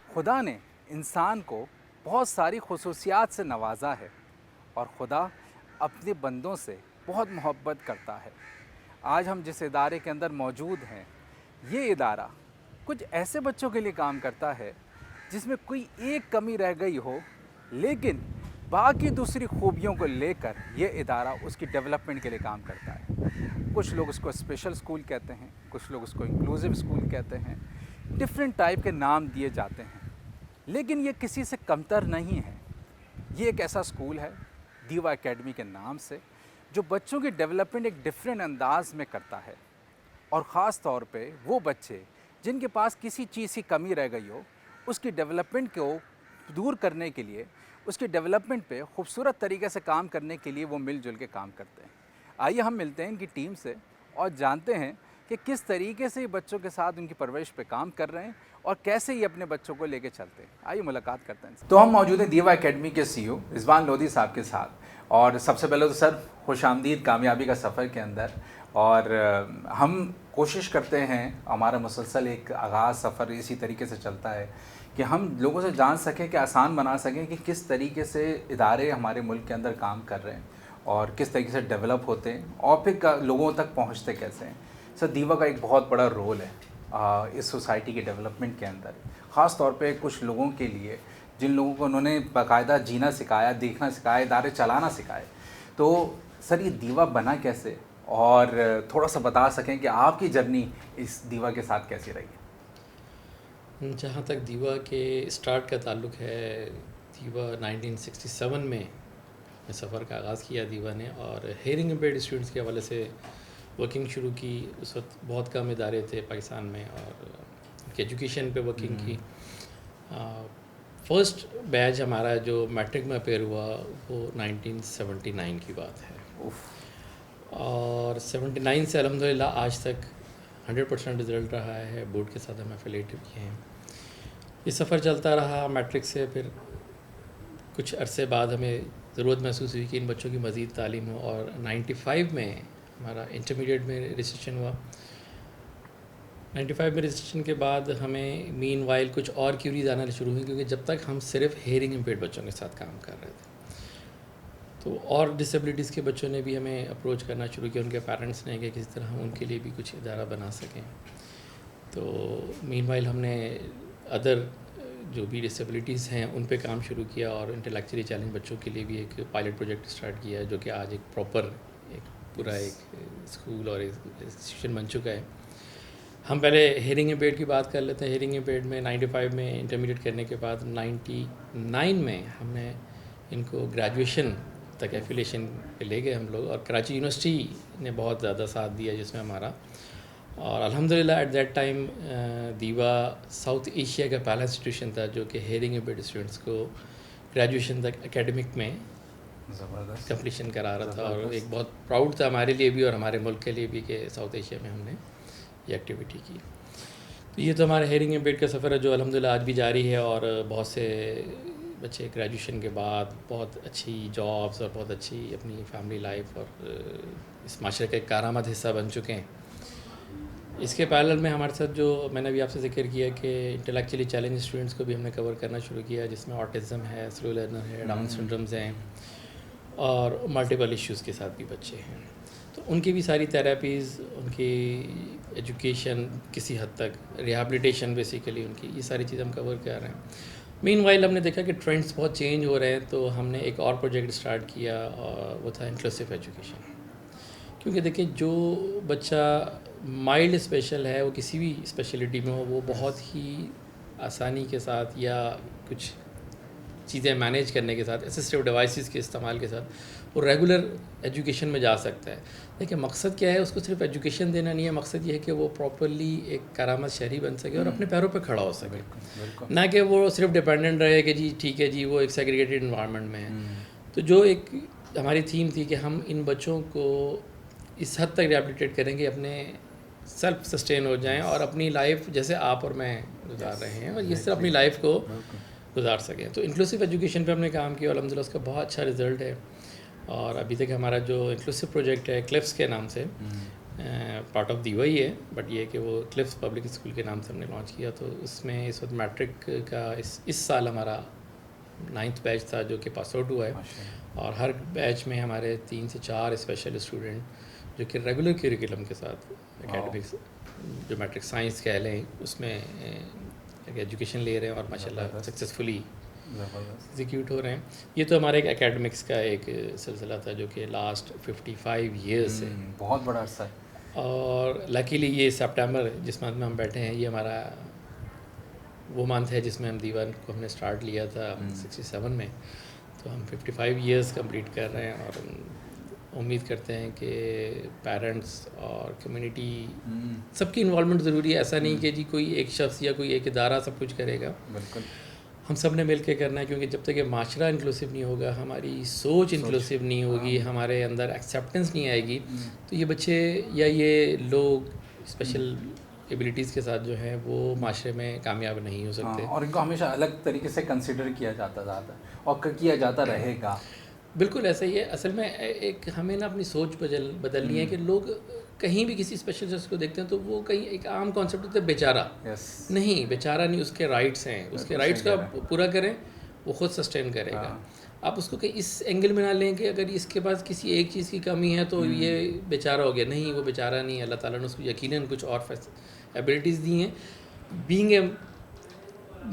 खुदा ने इंसान को बहुत सारी खसूसियात से नवाजा है और खुदा अपने बंदों से बहुत मोहब्बत करता है। आज हम जिस इदारे के अंदर मौजूद हैं, ये इदारा कुछ ऐसे बच्चों के लिए काम करता है जिसमें कोई एक कमी रह गई हो, लेकिन बाकी दूसरी खूबियों को लेकर ये इदारा उसकी डेवलपमेंट के लिए काम करता है। कुछ लोग उसको स्पेशल स्कूल कहते हैं, कुछ लोग उसको इंक्लूसिव स्कूल कहते हैं, डिफरेंट टाइप के नाम दिए जाते हैं, लेकिन ये किसी से कमतर नहीं है। ये एक ऐसा स्कूल है दीवा एकेडमी के नाम से, जो बच्चों की डेवलपमेंट एक डिफरेंट अंदाज में करता है। और ख़ास तौर पे वो बच्चे जिनके पास किसी चीज़ की कमी रह गई हो, उसकी डेवलपमेंट को दूर करने के लिए, उसके डेवलपमेंट पे खूबसूरत तरीके से काम करने के लिए वो मिलजुल के काम करते हैं। आइए हम मिलते हैं इनकी टीम से और जानते हैं कि किस तरीके से ये बच्चों के साथ उनकी परवरिश पे काम कर रहे हैं और कैसे ये अपने बच्चों को लेके चलते हैं। आइए मुलाकात करते हैं। तो हम मौजूद हैं दीवा एकेडमी के सीईओ रिजवान लोधी साहब के साथ। और सबसे पहले तो सर खुशामदीद कामयाबी का सफ़र के अंदर। और हम कोशिश करते हैं, हमारा मुसलसल एक आगाज़ सफ़र इसी तरीके से चलता है कि हम लोगों से जान सकें, कि आसान बना सकें कि किस तरीके से इदारे हमारे मुल्क के अंदर काम कर रहे हैं और किस तरीके से डेवलप होते हैं और फिर लोगों तक पहुंचते कैसे हैं। सर, दीवा का एक बहुत बड़ा रोल है इस सोसाइटी के डेवलपमेंट के अंदर, ख़ास तौर पे कुछ लोगों के लिए जिन लोगों को उन्होंने बाकायदा जीना सिखाया, देखना सिखाया, इदारे चलाना सिखाए। तो सर, ये दीवा बना कैसे, और थोड़ा सा बता सकें कि आपकी जर्नी इस दीवा के साथ कैसी रही है। जहाँ तक दीवा के स्टार्ट का ताल्लुक़ है, दीवा 1967 में सफ़र का आगाज़ किया दीवा ने, और हेयरिंग इम्पेयर्ड स्टूडेंट्स के हवाले से वर्किंग शुरू की। उस वक्त बहुत कम इदारे थे पाकिस्तान में और उनकी एजुकेशन पे वर्किंग की। फ़र्स्ट बैच हमारा जो मैट्रिक में अपेयर हुआ वो 1979 की बात है। और 79 से अल्हम्दुलिल्लाह आज तक 100% रिज़ल्ट रहा है। बोर्ड के साथ हम एफिलिएटेड किए हैं। ये सफ़र चलता रहा मैट्रिक से। फिर कुछ अरसे बाद हमें ज़रूरत महसूस हुई कि इन बच्चों की मज़ीद तालीम हो, और 95 में हमारा इंटरमीडिएट में रजिस्ट्रेशन हुआ। 95 में रजिस्ट्रेशन के बाद हमें मीन वाइल कुछ और क्यूरीज आना शुरू हुई, क्योंकि जब तक हम सिर्फ हेयरिंग इम्पेयर्ड बच्चों के साथ काम कर रहे थे, तो और डिसेबिलिटीज़ के बच्चों ने भी हमें अप्रोच करना शुरू किया, उनके पेरेंट्स ने, कि किसी तरह हम उनके लिए भी कुछ इदारा बना सकें। तो मीनवाइल हमने अदर जो भी डिसेबिलिटीज़ हैं उन पे काम शुरू किया, और इंटेलेक्चुअली चैलेंज बच्चों के लिए भी एक पायलट प्रोजेक्ट स्टार्ट किया, जो कि आज एक प्रॉपर एक पूरा एक स्कूल और एक इंस्टीट्यूशन बन चुका है। हम पहले हेयरिंग इम्पेयर्ड की बात कर लेते हैं। हेयरिंग इम्पेयर्ड में 95 में इंटरमीडिएट करने के बाद 99 में हमने इनको ग्रेजुएशन तक एफिलिएशन पे ले गए हम लोग, और कराची यूनिवर्सिटी ने बहुत ज़्यादा साथ दिया जिसमें हमारा। और अल्हम्दुलिल्लाह एट दैट टाइम दीवा साउथ एशिया का पहला इंस्टीट्यूशन था जो कि हेयरिंग इम्पेयर्ड स्टूडेंट्स को ग्रेजुएशन तक एकेडमिक में ज़बरदस्त कंप्लीशन करा रहा था। और एक बहुत प्राउड था हमारे लिए भी और हमारे मुल्क के लिए भी कि साउथ एशिया में हमने ये एक्टिविटी की। तो ये तो हमारे हेयरिंग इम्पेयर्ड का सफ़र है जो अल्हम्दुलिल्लाह आज भी जारी है, और बहुत से बच्चे ग्रेजुएशन के बाद बहुत अच्छी जॉब्स और बहुत अच्छी अपनी फैमिली लाइफ और इस माशरे का एक कारआमद हिस्सा बन चुके हैं। इसके पैरेलल में हमारे साथ जो मैंने अभी आपसे जिक्र किया कि इंटेलेक्चुअली चैलेंज स्टूडेंट्स को भी हमने कवर करना शुरू किया, जिसमें ऑटिज़म है, स्लो लर्नर है, डाउन सिंड्रोम्स हैं, और मल्टीपल इश्यूज़ के साथ भी बच्चे हैं। तो उनकी भी सारी थेरेपीज़, उनकी एजुकेशन, किसी हद तक रिहैबिलिटेशन, बेसिकली उनकी ये सारी चीज़ हम कवर कर रहे हैं। मीनवाइल हमने देखा कि ट्रेंड्स बहुत चेंज हो रहे हैं, तो हमने एक और प्रोजेक्ट स्टार्ट किया, और वो था इंक्लूसिव एजुकेशन। क्योंकि देखिए, जो बच्चा माइल्ड स्पेशल है, वो किसी भी स्पेशलिटी में हो, वो बहुत ही आसानी के साथ या कुछ चीज़ें मैनेज करने के साथ, असिस्टिव डिवाइसेस के इस्तेमाल के साथ वो रेगुलर एजुकेशन में जा सकता है। देखिए, मकसद क्या है, उसको सिर्फ एजुकेशन देना नहीं है, मकसद ये है कि वो प्रॉपर्ली एक करामत शहरी बन सके और अपने पैरों पे खड़ा हो सके, ना कि वो सिर्फ डिपेंडेंट रहे कि जी ठीक है जी वो एक सेग्रीगेटेड इन्वायरमेंट में है। तो जो एक हमारी थीम थी कि हम इन बच्चों को इस हद तक रिहैबिलिटेट करेंगे, अपने सेल्फ सस्टेन हो जाएं और अपनी लाइफ जैसे आप और मैं गुजार रहे हैं, और ये सिर्फ अपनी लाइफ को गुजार सकें। तो इंक्लूसिव एजुकेशन पे हमने काम किया, और अल्हम्दुलिल्लाह उसका बहुत अच्छा रिज़ल्ट है। और अभी तक हमारा जो इंक्लूसिव प्रोजेक्ट है क्लिप्स के नाम से, पार्ट ऑफ दीवा ही है, बट ये कि वो क्लिफ्स पब्लिक स्कूल के नाम से हमने लॉन्च किया। तो उसमें इस वक्त मैट्रिक का इस साल हमारा 9th बैच था जो कि पास आउट हुआ है, और हर बैच में हमारे 3 से 4 स्पेशल स्टूडेंट जो कि रेगुलर करिकुलम के साथ एकेडमिक्स जो मैट्रिक साइंस कह लें उसमें एजुकेशन ले रहे हैं और माशाल्लाह सक्सेसफुली एग्जीक्यूट हो रहे हैं। ये तो हमारे एक एकेडमिक्स का एक सिलसिला था जो कि लास्ट 55 ईयर्स है, बहुत बड़ा अरसा है। और लकीली ये सितंबर जिस मंथ में हम बैठे हैं ये हमारा वो मंथ है जिसमें हम दीवान को हमने स्टार्ट लिया था 67 में। तो हम 55 ईयर्स कंप्लीट कर रहे हैं और उम्मीद करते हैं कि पेरेंट्स और कम्युनिटी सबकी इन्वॉल्वमेंट ज़रूरी है। ऐसा नहीं कि जी कोई एक शख्स या कोई एक इदारा सब कुछ करेगा, बिल्कुल हम सब ने मिल के करना है, क्योंकि जब तक ये माशरा इंक्लूसिव नहीं होगा, हमारी सोच इंक्लूसिव नहीं होगी, हमारे अंदर एक्सेप्टेंस नहीं आएगी, तो ये बच्चे या ये लोग स्पेशल एबिलिटीज़ के साथ जो हैं वो माशरे में कामयाब नहीं हो सकते। और इनको हमेशा अलग तरीके से कंसिडर किया जाता और किया जाता रहेगा। बिल्कुल ऐसा ही है। असल में एक हमें ना अपनी सोच बदलनी है कि लोग कहीं भी किसी स्पेशल शख्स को देखते हैं तो वो कहीं एक आम कॉन्सेप्ट होता है बेचारा। नहीं, बेचारा नहीं, उसके राइट्स हैं, उसके राइट्स का पूरा करें, वो खुद सस्टेन करेगा। आप उसको कहीं इस एंगल में ना लें कि अगर इसके पास किसी एक चीज़ की कमी है तो ये बेचारा हो गया। नहीं, वो बेचारा नहीं है, अल्लाह ताला ने उसको यकीनन कुछ और एबिलिटीज़ दी हैं। बीइंग ए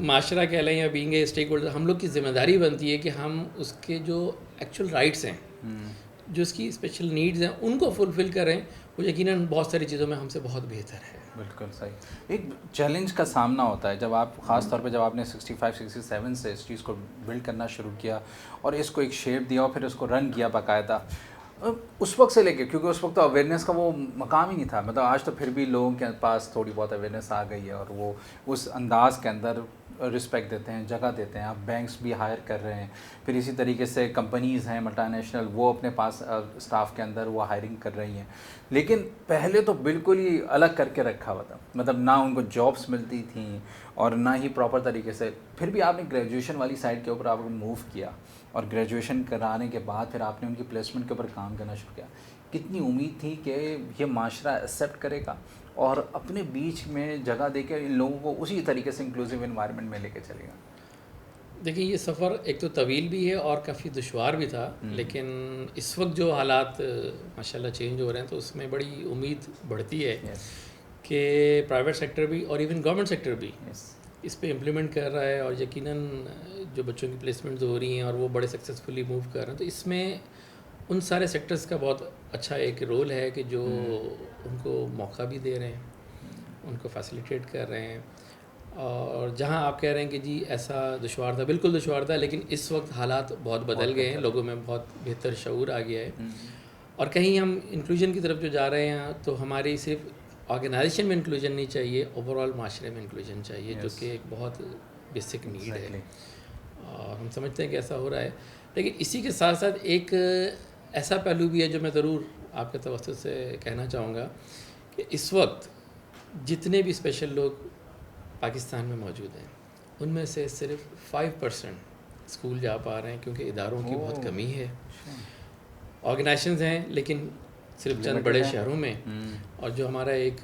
माशरा कह लें या बीइंग ए स्टेक होल्डर, हम लोग की जिम्मेदारी बनती है कि हम उसके जो एक्चुअल राइट्स हैं, जो उसकी स्पेशल नीड्स हैं, उनको फुलफ़िल करें। वो यकीनन बहुत सारी चीज़ों में हमसे बहुत बेहतर है। बिल्कुल सही। एक चैलेंज का सामना होता है जब आप ख़ास तौर पे जब आपने 65-67 से इस चीज़ को बिल्ड करना शुरू किया और इसको एक शेप दिया और फिर उसको रन किया बाकायदा, उस वक्त से लेके, क्योंकि उस वक्त तो अवेयरनेस का वो मकाम ही नहीं था। मतलब आज तो फिर भी लोगों के पास थोड़ी बहुत अवेयरनेस आ गई है और वो उस अंदाज़ के अंदर रिस्पेक्ट देते हैं, जगह देते हैं। आप बैंक्स भी हायर कर रहे हैं, फिर इसी तरीके से कंपनीज़ हैं मल्टीनेशनल, वो अपने पास स्टाफ के अंदर वो हायरिंग कर रही हैं। लेकिन पहले तो बिल्कुल ही अलग करके रखा हुआ था, मतलब ना उनको जॉब्स मिलती थी और ना ही प्रॉपर तरीके से। फिर भी आपने ग्रेजुएशन वाली साइड के ऊपर आपको मूव किया और ग्रेजुएशन कराने के बाद फिर आपने उनकी प्लेसमेंट के ऊपर काम करना शुरू किया। कितनी उम्मीद थी कि ये माशरा एक्सेप्ट करेगा और अपने बीच में जगह देके इन लोगों को उसी तरीके से इंक्लूसिव एनवायरनमेंट में लेके चलेगा? देखिए, ये सफ़र एक तो तवील भी है और काफ़ी दुश्वार भी था, लेकिन इस वक्त जो हालात माशाल्लाह चेंज हो रहे हैं तो उसमें बड़ी उम्मीद बढ़ती है कि प्राइवेट सेक्टर भी और इवन गवर्नमेंट सेक्टर भी इस पे इम्प्लीमेंट कर रहा है, और यकीनन जो बच्चों की प्लेसमेंट्स हो रही हैं और वो बड़े सक्सेसफुली मूव कर रहे हैं, तो इसमें उन सारे सेक्टर्स का बहुत अच्छा एक रोल है कि जो उनको मौका भी दे रहे हैं, उनको फैसिलिटेट कर रहे हैं। और जहां आप कह रहे हैं कि जी ऐसा दुश्वार था, बिल्कुल दुश्वार था, लेकिन इस वक्त हालात बहुत बदल गए हैं, लोगों में बहुत बेहतर शऊर आ गया है। और कहीं हम इंक्लूजन की तरफ जो जा रहे हैं तो हमारी सिर्फ ऑर्गेनाइजेशन में इंक्लूजन नहीं चाहिए, ओवरऑल माशरे में इंक्लूजन चाहिए, जो कि एक बहुत बेसिक नीड है और हम समझते हैं कि ऐसा हो रहा है। लेकिन इसी के साथ साथ एक ऐसा पहलू भी है जो मैं ज़रूर आपके तवज्जो से कहना चाहूँगा कि इस वक्त जितने भी स्पेशल लोग पाकिस्तान में मौजूद हैं उनमें से सिर्फ 5% स्कूल जा पा रहे हैं, क्योंकि इदारों की बहुत कमी है। ऑर्गेनाइजेशंस हैं लेकिन सिर्फ चंद बड़े शहरों में, और जो हमारा एक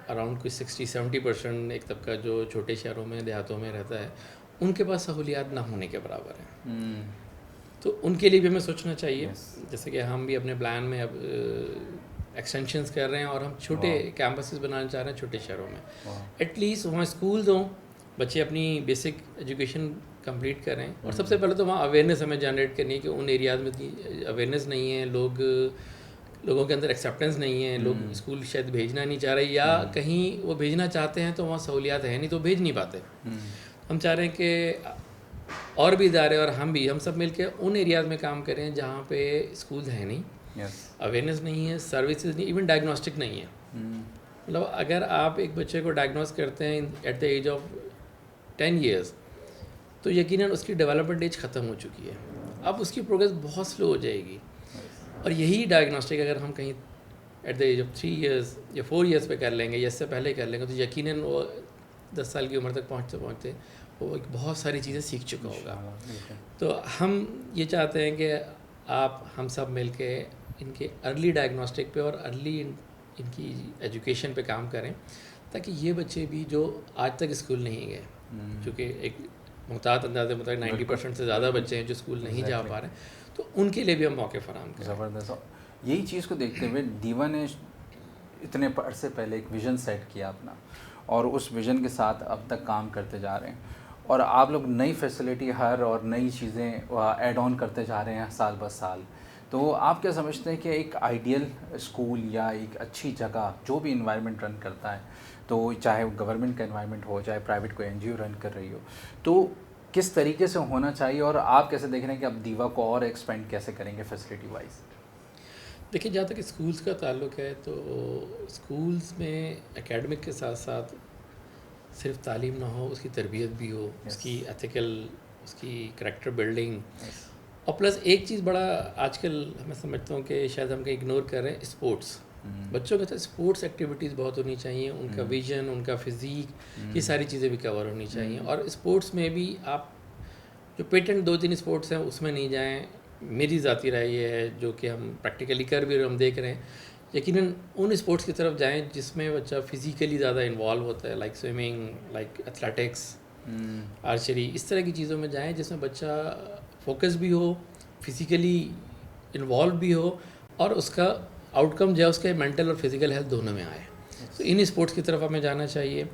अराउंड कोई 60-70% एक तबका जो छोटे शहरों में देहातों में रहता है, उनके पास सहूलियात ना होने के बराबर हैं। तो उनके लिए भी हमें सोचना चाहिए। जैसे कि हम भी अपने प्लान में अब एक्सटेंशंस कर रहे हैं और हम छोटे कैंपसेस बनाना चाह रहे हैं छोटे शहरों में। एटलीस्ट वहाँ स्कूल्स हों, बच्चे अपनी बेसिक एजुकेशन कंप्लीट करें, और सबसे पहले तो वहाँ अवेयरनेस हमें जनरेट करनी है कि उन एरियाज़ में इतनी अवेयरनेस नहीं है, लोगों के अंदर एक्सेप्टेंस नहीं है, लोग स्कूल शायद भेजना नहीं चाह रहे, या कहीं वो भेजना चाहते हैं तो वहाँ सहूलियात है नहीं तो भेज नहीं पाते। हम चाह रहे हैं कि और भी इदारे और हम सब मिल के उन एरियाज़ में काम करें जहाँ पे स्कूल है नहीं, अवेयरनेस नहीं है, सर्विसेज नहीं, इवन डायग्नोस्टिक नहीं है। मतलब अगर आप एक बच्चे को डायग्नोस करते हैं at the age of 10 years तो यकीनन उसकी डेवलपमेंट एज ख़त्म हो चुकी है, अब उसकी प्रोग्रेस बहुत स्लो हो जाएगी। और यही डायग्नोस्टिक अगर हम कहीं at the age of 3 years या 4 years पे कर लेंगे या इससे पहले कर लेंगे तो यकीनन वो 10 साल की उम्र तक पहुँचते वो एक बहुत सारी चीज़ें सीख चुका होगा। तो हम ये चाहते हैं कि हम सब मिल के इनके अर्ली डायग्नोस्टिक पे और अर्ली इनकी एजुकेशन पे काम करें, ताकि ये बच्चे भी जो आज तक स्कूल नहीं गए, क्योंकि एक मुहतात अंदाजे मुताबिक 90% से ज़्यादा बच्चे हैं जो स्कूल नहीं जा पा रहे, तो उनके लिए भी हम मौके फराहम करें। ज़बरदस्त। यही चीज़ को देखते हुए दीवा ने इतने अरसे पहले एक विज़न सेट किया अपना, और उस विज़न के साथ अब तक काम करते जा रहे हैं, और आप लोग नई फैसिलिटी हर और नई चीज़ें ऐड ऑन करते जा रहे हैं साल ब साल। तो आप क्या समझते हैं कि एक आइडियल स्कूल या एक अच्छी जगह जो भी इन्वायरमेंट रन करता है, तो चाहे वो गवर्नमेंट का इन्वायरमेंट हो, चाहे प्राइवेट कोई एनजीओ रन कर रही हो, तो किस तरीके से होना चाहिए, और आप कैसे देख रहे हैं कि अब दीवा को और एक्सपेंड कैसे करेंगे फैसिलिटी वाइज? देखिए, जहाँ तक स्कूल्स का ताल्लुक है, तो स्कूल्स में एकेडमिक के साथ साथ सिर्फ तालीम ना हो, उसकी तरबियत भी हो, उसकी एथिकल, उसकी करैक्टर बिल्डिंग, और प्लस एक चीज़ बड़ा आजकल मैं समझता हूँ कि शायद हम कहीं इग्नोर कर रहे हैं, स्पोर्ट्स। बच्चों के साथ स्पोर्ट्स एक्टिविटीज़ बहुत होनी चाहिए, उनका विजन, उनका फिज़ीक, ये सारी चीज़ें भी कवर होनी चाहिए। और स्पोर्ट्स में भी आप जो पेटेंट 2-3 स्पोर्ट्स हैं उसमें नहीं जाएं। मेरी ज़ाती राय ये है, जो कि हम प्रैक्टिकली कर भी हम देख रहे हैं, यकीनन उन स्पोर्ट्स की तरफ जाएं जिसमें बच्चा फिज़िकली ज़्यादा इन्वॉल्व होता है, like swimming, like athletics, archery, इस तरह की चीज़ों में जाएं जिसमें बच्चा फोकस भी हो, फिज़िकली इन्वॉल्व भी हो, और उसका आउटकम जो है उसके मेंटल और फिज़िकल हेल्थ दोनों में आए। तो इन स्पोर्ट्स की तरफ हमें जाना चाहिए,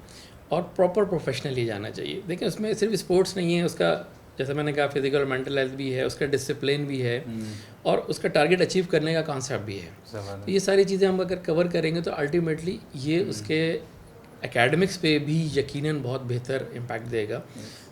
और प्रॉपर प्रोफेशनली जाना चाहिए। देखिए, उसमें सिर्फ स्पोर्ट्स नहीं है, उसका जैसे मैंने कहा फिजिकल और मेंटल हेल्थ भी है, उसका डिसिप्लिन भी है, और उसका टारगेट अचीव करने का कॉन्सेप्ट भी है। तो ये सारी चीज़ें हम अगर कवर करेंगे तो अल्टीमेटली ये उसके एकेडमिक्स पे भी यकीनन बहुत बेहतर इम्पैक्ट देगा,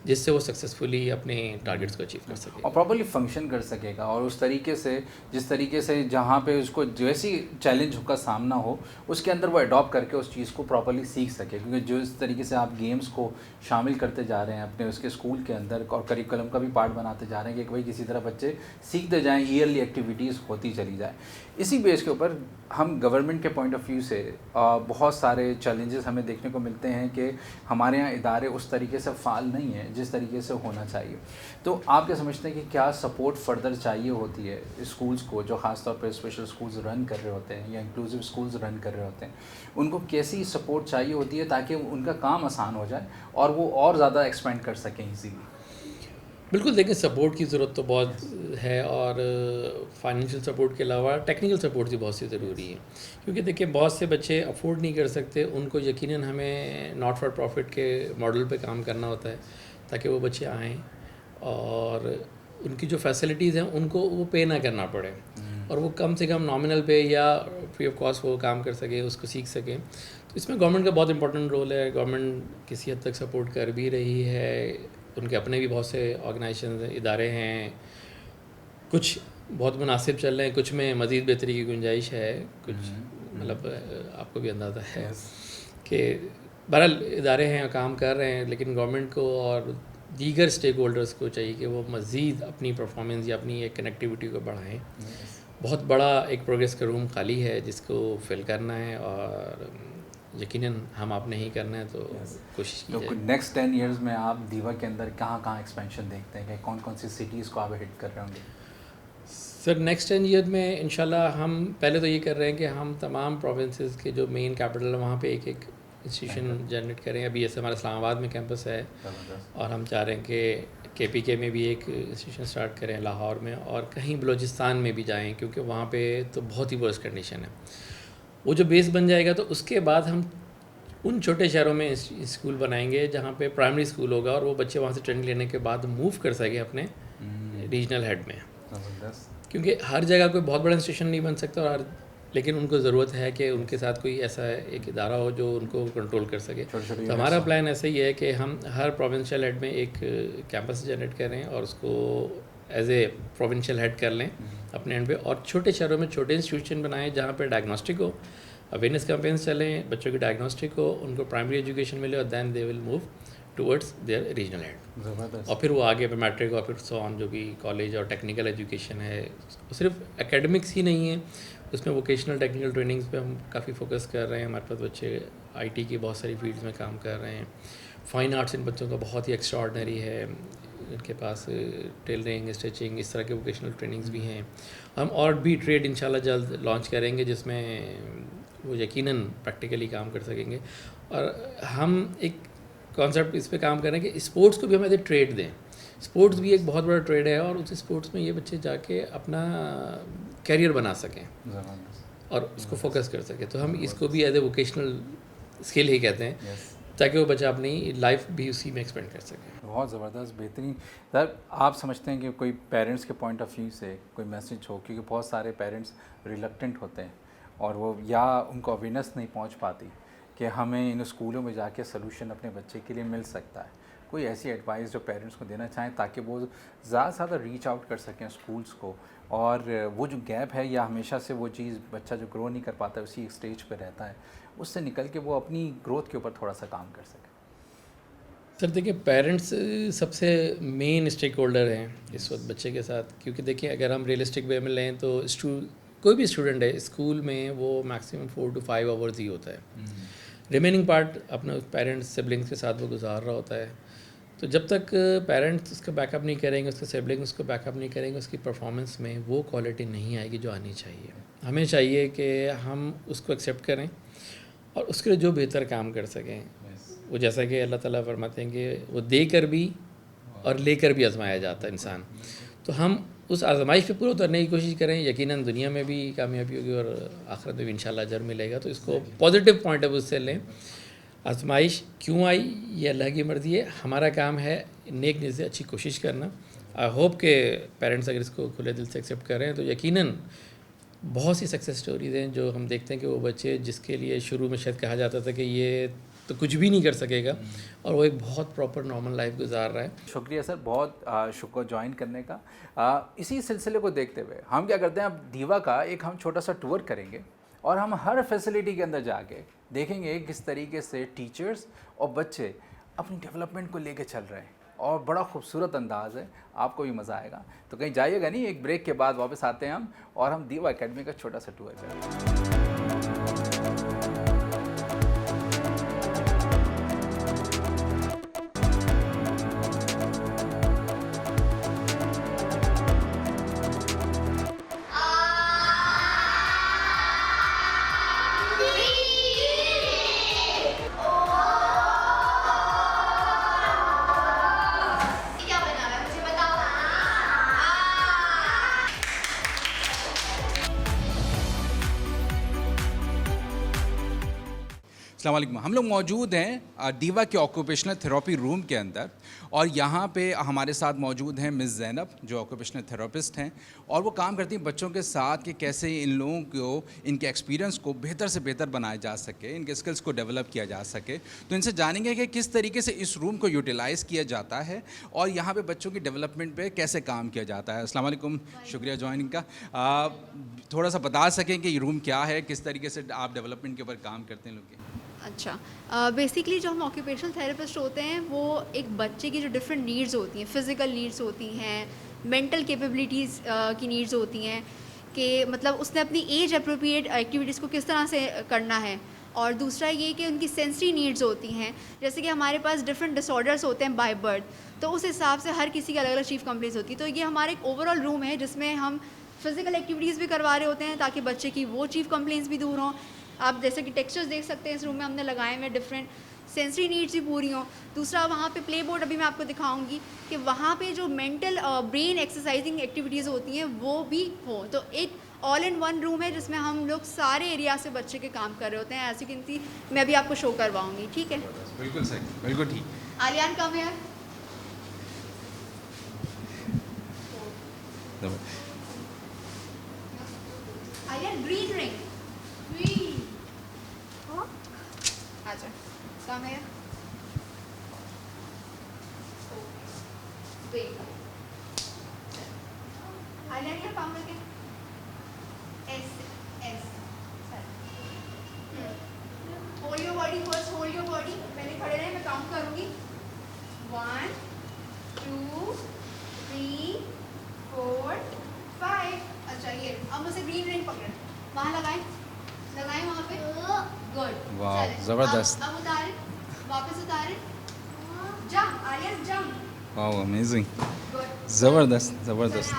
जिससे वो सक्सेसफुली अपने टारगेट्स को अचीव कर सके और प्रॉपर्ली फंक्शन कर सकेगा, और उस तरीके से जिस तरीके से जहाँ पे उसको जैसी चैलेंज का सामना हो उसके अंदर वो अडॉप्ट करके उस चीज़ को प्रॉपर्ली सीख सके। क्योंकि जो इस तरीके से आप गेम्स को शामिल करते जा रहे हैं अपने उसके स्कूल के अंदर, और करिकुलम का भी पार्ट बनाते जा रहे हैं कि भाई किसी तरह बच्चे सीखते जाएँ, ईयरली एक्टिविटीज़ होती चली जाए। इसी बेस के ऊपर हम गवर्नमेंट के पॉइंट ऑफ व्यू से बहुत सारे चैलेंजेस हमें देखने को मिलते हैं कि हमारे यहाँ इदारे उस तरीके से फ़ाल नहीं है जिस तरीके से होना चाहिए। तो आप क्या समझते हैं कि क्या सपोर्ट फर्दर चाहिए होती है स्कूल्स को, जो ख़ास तौर पे स्पेशल स्कूल्स रन कर रहे होते हैं या इंक्लूसिव स्कूल्स रन कर रहे होते हैं, उनको कैसी सपोर्ट चाहिए होती है ताकि उनका काम आसान हो जाए और वो और ज़्यादा एक्सपेंड कर सकें इजीली? बिल्कुल, देखिए, सपोर्ट की ज़रूरत तो बहुत है, और फाइनेंशियल सपोर्ट के अलावा टेक्निकल सपोर्ट भी बहुत सी ज़रूरी है। क्योंकि देखिए, बहुत से बच्चे अफोर्ड नहीं कर सकते, उनको यकीनन हमें नॉट फॉर प्रॉफिट के मॉडल पे काम करना होता है ताकि वो बच्चे आएँ और उनकी जो फैसिलिटीज़ हैं उनको वो पे ना करना पड़े, और वो कम से कम नॉमिनल पे या फ्री ऑफ कॉस्ट वो काम कर सकें, उसको सीख सकें। तो इसमें गवर्नमेंट का बहुत इंपॉर्टेंट रोल है। गवर्नमेंट किसी हद तक सपोर्ट कर भी रही है, उनके अपने भी बहुत से ऑर्गेनाइजेशन इदारे हैं, कुछ बहुत मुनासिब चल रहे हैं, कुछ में मज़ीद बेहतरी की गुंजाइश है, कुछ मतलब आपको भी अंदाज़ा है कि बहरहाल इदारे हैं, काम कर रहे हैं, लेकिन गवर्नमेंट को और दीगर स्टेक होल्डर्स को चाहिए कि वो मज़ीद अपनी परफॉर्मेंस या अपनी एक कनेक्टिविटी को बढ़ाएं। बहुत बड़ा एक प्रोग्रेस का रूम खाली है जिसको फिल करना है, और यकीनन हम आपने ही करना है, तो कोशिश की तो नेक्स्ट 10 इयर्स में आप दीवा के अंदर कहाँ एक्सपेंशन देखते हैं कि कौन कौन सी सिटीज़ को आप हिट कर रहे होंगे? सर, नेक्स्ट 10 ईयर में इंशाल्लाह हम पहले तो ये कर रहे हैं कि हम तमाम प्रोविंसेस के जो मेन कैपिटल है वहाँ पे एक इंस्टीट्यूशन जनरेट करें। अभी जैसे हमारा इस्लामाबाद में कैंपस है, और हम चाह रहे हैं कि KPK में भी एक इंस्टीट्यूशन स्टार्ट करें, लाहौर में, और कहीं बलूचिस्तान में भी जाएँ, क्योंकि वहाँ पे तो बहुत ही वर्स्ट कंडीशन है। वो जो बेस बन जाएगा तो उसके बाद हम उन छोटे शहरों में स्कूल बनाएंगे जहाँ पे प्राइमरी स्कूल होगा, और वो बच्चे वहाँ से ट्रेनिंग लेने के बाद मूव कर सके अपने रीजनल हेड में। क्योंकि हर जगह कोई बहुत बड़ा इंस्टीट्यूशन नहीं बन सकता, और लेकिन उनको ज़रूरत है कि उनके साथ कोई ऐसा एक इदारा हो जो उनको कंट्रोल कर सके। तो हमारा प्लान ऐसा ही है कि हम हर प्रोविंशियल हेड में एक कैंपस जनरेट करें और उसको एज ए प्रोविंशियल हेड कर लें अपने एंड पे, और छोटे शहरों में छोटे इंस्टीट्यूशन बनाएं जहाँ पे डायग्नोस्टिक हो, अवेयरनेस कैंपेन्स चलें, बच्चों की डायग्नोस्टिक हो, उनको प्राइमरी एजुकेशन मिले, और then they will move towards their regional head, और फिर वो आगे पे मैट्रिक और फिर सो ऑन जो भी कॉलेज और टेक्निकल एजुकेशन है। सिर्फ एकेडमिक्स ही नहीं है, उसमें वोकेशनल टेक्निकल ट्रेनिंग्स पे हम काफ़ी फोकस कर रहे हैं। हमारे पास बच्चे IT की बहुत सारी फील्ड्स में काम कर रहे हैं। फाइन आर्ट्स इन बच्चों का बहुत ही एक्स्ट्राऑर्डिनरी है, इनके पास टेलरिंग, स्टिचिंग, इस तरह के वोकेशनल ट्रेनिंग्स भी हैं। हम और भी ट्रेड इंशाल्लाह जल्द लॉन्च करेंगे जिसमें वो यकीनन प्रैक्टिकली काम कर सकेंगे। और हम एक कॉन्सेप्ट इस पे काम कर रहे हैं कि स्पोर्ट्स को भी हम एज ए ट्रेड दें। स्पोर्ट्स भी एक बहुत बड़ा ट्रेड है और उस स्पोर्ट्स में ये बच्चे जाके अपना कैरियर बना सकें और उसको फोकस कर सकें। तो हम इसको भी एज ए वोकेशनल स्किल ही कहते हैं, ताकि वो बच्चा अपनी लाइफ भी उसी में एक्सपेंड कर सके। बहुत ज़बरदस्त, बेहतरीन। सर, आप समझते हैं कि कोई पेरेंट्स के पॉइंट ऑफ व्यू से कोई मैसेज हो, क्योंकि बहुत सारे पेरेंट्स रिलक्टेंट होते हैं और वो या उनको अवेयरनेस नहीं पहुंच पाती कि हमें इन स्कूलों में जाके सलूशन अपने बच्चे के लिए मिल सकता है। कोई ऐसी एडवाइस जो पेरेंट्स को देना चाहें ताकि वो ज़्यादा से ज़्यादा रीच आउट कर सकें स्कूल्स को, और वो जो गैप है या हमेशा से वो चीज़ बच्चा जो ग्रो नहीं कर पाता है उसी स्टेज पे रहता है, उससे निकल के वो अपनी ग्रोथ के ऊपर थोड़ा सा काम कर सके। सर देखिए, पेरेंट्स सबसे मेन स्टेक होल्डर हैं इस वक्त बच्चे के साथ, क्योंकि देखिए अगर हम रियलिस्टिक वे में लें तो कोई भी स्टूडेंट है स्कूल में वो मैक्सिमम 4 to 5 आवर्स ही होता है। रिमेनिंग पार्ट अपने पेरेंट्स सिबलिंग्स के साथ वो गुजार रहा होता है। तो जब तक पेरेंट्स उसका बैकअप नहीं करेंगे, उसके सिबलिंग्स उसको बैकअप नहीं करेंगे, उसकी परफॉर्मेंस में वो क्वालिटी नहीं आएगी जो आनी चाहिए। हमें चाहिए कि हम उसको एक्सेप्ट करें और उसके लिए जो बेहतर काम कर सकें। वो जैसा कि अल्लाह ताला फरमाते हैं कि वो देकर भी और लेकर भी आजमाया जाता है इंसान। तो हम उस आजमाइश पे पूरा उतरने की कोशिश करें, यकीनन दुनिया में भी कामयाबी होगी और आखिरत में भी इंशाल्लाह अजर मिलेगा। तो इसको पॉजिटिव पॉइंट ऑफ व्यू से लें। आजमाइश क्यों आई ये अल्लाह की मर्ज़ी है, हमारा काम है नेक नीयत से अच्छी कोशिश करना। आई होप के पेरेंट्स अगर इसको खुले दिल से एक्सेप्ट कर रहे हैं तो यकीनन बहुत सी सक्सेस स्टोरीज़ हैं जो हम देखते हैं कि वो बच्चे जिसके लिए शुरू में शायद कहा जाता था कि ये तो कुछ भी नहीं कर सकेगा और वो एक बहुत प्रॉपर नॉर्मल लाइफ गुजार रहा है। शुक्रिया सर, बहुत शुक्र ज्वाइन करने का। इसी सिलसिले को देखते हुए हम क्या करते हैं, अब दीवा का एक हम छोटा सा टूर करेंगे और हम हर फैसिलिटी के अंदर जाके देखेंगे किस तरीके से टीचर्स और बच्चे अपनी डेवलपमेंट को लेके चल रहे हैं, और बड़ा खूबसूरत अंदाज़ है, आपको भी मज़ा आएगा। तो कहीं जाइएगा नहीं, एक ब्रेक के बाद वापस आते हैं हम और हम दीवा एकेडमी का छोटा सा टूर करेंगे। अस्सलाम वालेकुम। हम लोग मौजूद हैं दीवा के ऑक्यूपेशनल थेरेपी रूम के अंदर, और यहाँ पे हमारे साथ मौजूद हैं मिस ज़ैनब जो ऑक्यूपेशनल थेरेपिस्ट हैं, और वो काम करती हैं बच्चों के साथ कि कैसे इन लोगों को इनके एक्सपीरियंस को बेहतर से बेहतर बनाया जा सके, इनके स्किल्स को डेवलप किया जा सके। तो इनसे जानेंगे कि किस तरीके से इस रूम को यूटिलाइज़ किया जाता है और यहाँ पर बच्चों की डेवलपमेंट पर कैसे काम किया जाता है। अस्सलाम वालेकुम, शुक्रिया ज्वाइनिंग का। थोड़ा सा बता सकें कि ये रूम क्या है, किस तरीके से आप डेवलपमेंट के ऊपर काम करते हैं लोग के? अच्छा, बेसिकली जो हम ऑक्यूपेशनल थेरेपिस्ट होते हैं वो एक बच्चे की जो डिफरेंट नीड्स होती हैं, फ़िज़िकल नीड्स होती हैं, मेंटल कैपेबिलिटीज़ की नीड्स होती हैं, कि मतलब उसने अपनी एज अप्रोप्रिएट एक्टिविटीज़ को किस तरह से करना है, और दूसरा ये कि उनकी सेंसरी नीड्स होती हैं। जैसे कि हमारे पास डिफरेंट डिसऑर्डर्स होते हैं बाय बर्थ, तो उस हिसाब से हर किसी की अलग अलग चीफ कंप्लेंट्स होती है। तो ये हमारा एक ओवरऑल रूम है जिसमें हम फिज़िकल एक्टिविटीज़ भी करवा रहे होते हैं ताकि बच्चे की वो चीफ कंप्लेंट्स भी दूर हों। आप जैसे कि टेक्सचर्स देख सकते हैं इस रूम में हमने लगाए हुए, डिफरेंट सेंसरी नीड्स भी पूरी हों। दूसरा वहाँ पे प्ले बोर्ड अभी मैं आपको दिखाऊंगी कि वहाँ पे जो मेंटल ब्रेन एक्सरसाइजिंग एक्टिविटीज़ होती हैं वो भी हो। तो एक ऑल इन वन रूम है जिसमें हम लोग सारे एरिया से बच्चे के काम कर रहे होते हैं। ऐसी गिनती मैं अभी आपको शो करवाऊँगी, ठीक है? बिल्कुल सही, बिल्कुल ठीक। आलियान कम है। Aliyan green ring, green. अच्छा, कम है। आलियान क्या काम करके? S S. Hold your body first, hold your body. पहले खड़े रहे, मैं काउंट करूंगी। 1 2 3 4 5। अच्छा, ये अब मुझसे ग्रीन रिंग पकड़े, वहाँ लगाएं वहाँ पे। गुड, वाह, ज़बरदस्त। अब उतारें, वापस उतारें। Jump Aliyan, jump. वाह, अमेजिंग, गुड, ज़बरदस्त ज़बरदस्त।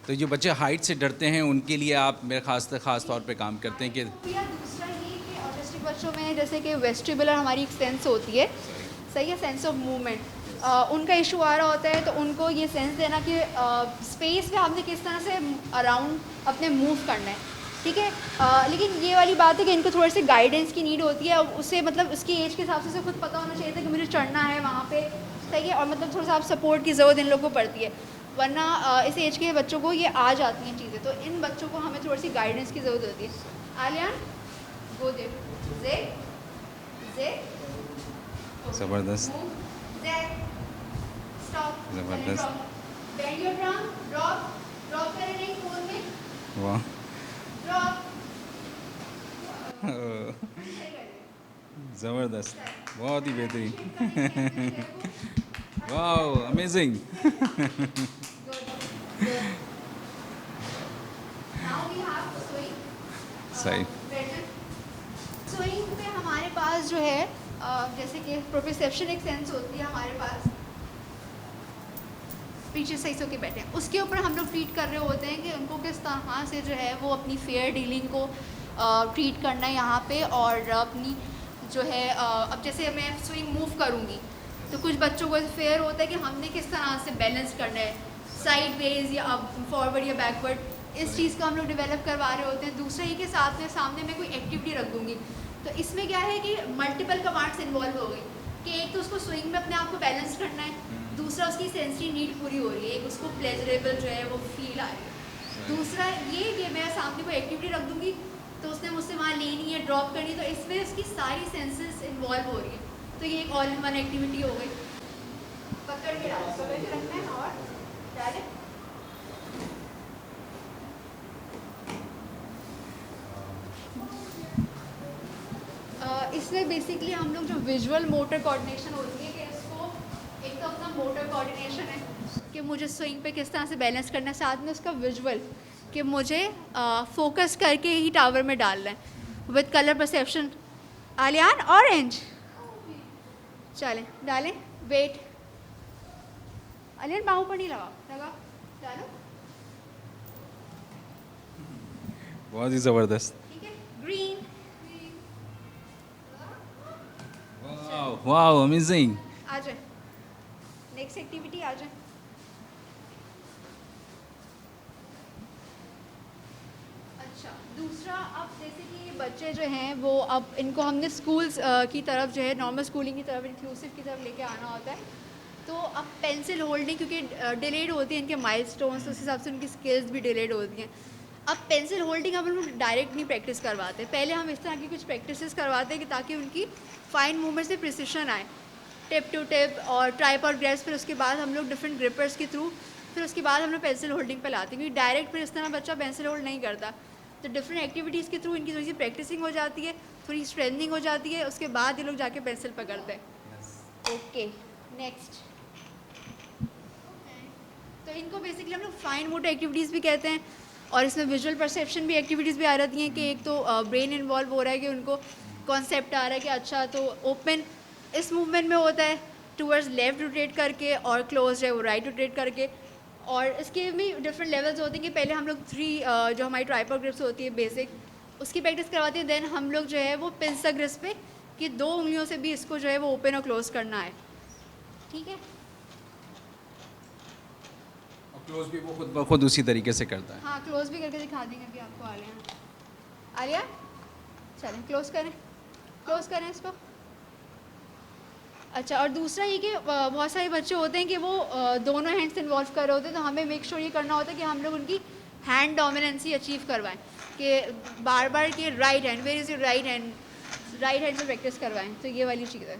तो जो बच्चे हाइट से डरते हैं उनके लिए आप मेरे ख़ास तौर पे काम करते हैं कि भैया दूसरा ये कि ऑटिस्टिक बच्चों में जैसे कि वेस्टिबुलर हमारी एक सेंस होती है, सही है, सेंस ऑफ मूवमेंट, उनका इशू आ रहा होता है तो उनको ये सेंस देना कि स्पेस में आपने किस तरह से अराउंड अपने मूव करना है, ठीक है। लेकिन ये वाली बात है कि इनको थोड़ी सी गाइडेंस की नीड होती है, उससे मतलब उसकी एज के हिसाब से उसे खुद पता होना चाहिए था कि मुझे चढ़ना है वहाँ पे, सही है, और मतलब थोड़ा सा आप सपोर्ट की ज़रूरत इन लोगों को पड़ती है, वरना इस एज के बच्चों को ये आ जाती हैं चीज़ें, तो इन बच्चों को हमें थोड़ी सी गाइडेंस की ज़रूरत होती है। आलियान गो दे जे जे ज़बरदस्त, ज़बरदस्त, bend your drum, drop drop करें नहीं फोन में, वाह, ड्रॉप ज़बरदस्त, बहुत ही बेहतरीन, वाह, अमेजिंग। सही। स्विंग पे हमारे पास जो है जैसे कि प्रोप्रियोसेप्शन एक सेंस होती है हमारे पास, पीछे सही सो के बैठे हैं, उसके ऊपर हम लोग ट्रीट कर रहे होते हैं कि उनको किस तरह से जो है वो अपनी फेयर डीलिंग को ट्रीट करना है यहाँ पे, और अपनी जो है अब जैसे मैं स्विंग मूव करूँगी तो कुछ बच्चों को फेयर होता है कि हमने किस तरह से बैलेंस करना है, साइड वेज या अप फॉरवर्ड या बैकवर्ड, इस चीज़ को हम लोग डेवलप करवा रहे होते हैं। दूसरा ही के साथ में सामने मैं कोई एक्टिविटी रख दूँगी तो इसमें क्या है कि मल्टीपल कमांड्स इन्वॉल्व हो गई, कि एक तो उसको स्विंग में अपने आप को बैलेंस करना है, दूसरा उसकी सेंसरी नीड पूरी हो रही है, एक उसको प्लेजरेबल जो है वो फील आ रही है, दूसरा ये कि मैं सामने कोई एक्टिविटी रख दूँगी तो उसने मुझसे वहाँ लेनी है, ड्रॉप करनी है, तो इसमें उसकी सारी सेंसेस इन्वॉल्व हो रही है, तो ये एक ऑल इन वन एक्टिविटी हो गई। पकड़ के रखना है और डाले। इसमें बेसिकली हम लोग जो विजुअल मोटर कोऑर्डिनेशन होती है कि इसको एक तो अपना मोटर कोऑर्डिनेशन है कि मुझे स्विंग पे किस तरह से बैलेंस करना है, साथ में उसका विजुअल कि मुझे फोकस करके ही टावर में डालना है with colour perception. Aliyan orange, चलें डालें, वेट, आलियान बाहू पर नहीं लगा डालो, बहुत ही ज़बरदस्त, ठीक है, ग्रीन, वाह, वाह, अमेजिंग। आ जाए नेक्स्ट एक्टिविटी आ जाए। अच्छा दूसरा, अब जैसे कि ये बच्चे जो हैं वो अब इनको हमने स्कूल्स की तरफ जो है नॉर्मल स्कूलिंग की तरफ इंक्लूसिव की तरफ लेके आना होता है, तो अब पेंसिल होल्डिंग क्योंकि डिलेड होती है इनके माइलस्टोन्स, उस हिसाब से उनकी स्किल्स भी डिलेड होती हैं। अब पेंसिल होल्डिंग अब हम लोग डायरेक्ट नहीं प्रैक्टिस करवाते, पहले हम इस तरह की कुछ प्रैक्टिसेस करवाते हैं कि ताकि उनकी फाइन मूवमेंट से प्रिसिशन आए, टिप टू टिप और ट्राइपॉड ग्रेप्स, फिर उसके बाद हम लोग डिफरेंट ग्रिपर्स के थ्रू फिर उसके बाद हम लोग पेंसिल होल्डिंग पे लाते हैं, क्योंकि डायरेक्ट फिर इस तरह बच्चा पेंसिल होल्ड नहीं करता, तो डिफरेंट एक्टिविटीज़ के थ्रू इनकी थोड़ी सी प्रैक्टिसिंग हो जाती है, थोड़ी स्ट्रेंथनिंग हो जाती है, उसके बाद ये लोग जाके पेंसिल पकड़ते हैं। ओके नेक्स्ट, तो इनको बेसिकली हम लोग फाइन मोटर एक्टिविटीज़ भी कहते हैं, और इसमें विजुअल परसेप्शन भी एक्टिविटीज़ भी आ जाती हैं कि एक तो ब्रेन इन्वॉल्व हो रहा है कि उनको कॉन्सेप्ट आ रहा है कि अच्छा तो ओपन इस मूवमेंट में होता है टूवर्ड्स लेफ्ट रोटेट करके, और क्लोज है वो राइट रोटेट करके, और इसके भी डिफरेंट लेवल्स होते हैं कि पहले हम लोग 3 जो हमारी ट्राइपॉड ग्रिप्स होती है बेसिक उसकी प्रैक्टिस करवाते हैं, देन हम लोग जो है वो पिंसा ग्रिप्स पे कि 2 उंगलियों से भी इसको जो है वो ओपन और क्लोज करना है, ठीक है। और क्लोज भी वो खुद ब खुद उसी तरीके से करता है। हाँ क्लोज भी करके दिखा देंगे अभी आपको। आलिया चलें क्लोज करें इसको। अच्छा, और दूसरा ये कि बहुत सारे बच्चे होते हैं कि वो दोनों हैंड्स इन्वॉल्व कर रहे होते हैं, तो हमें मेक श्योर ये करना होता है कि हम लोग उनकी हैंड डोमिनेंसी अचीव करवाएं, कि बार बार कि right hand, where is your right hand से प्रैक्टिस करवाएं, तो ये वाली चीज़ है।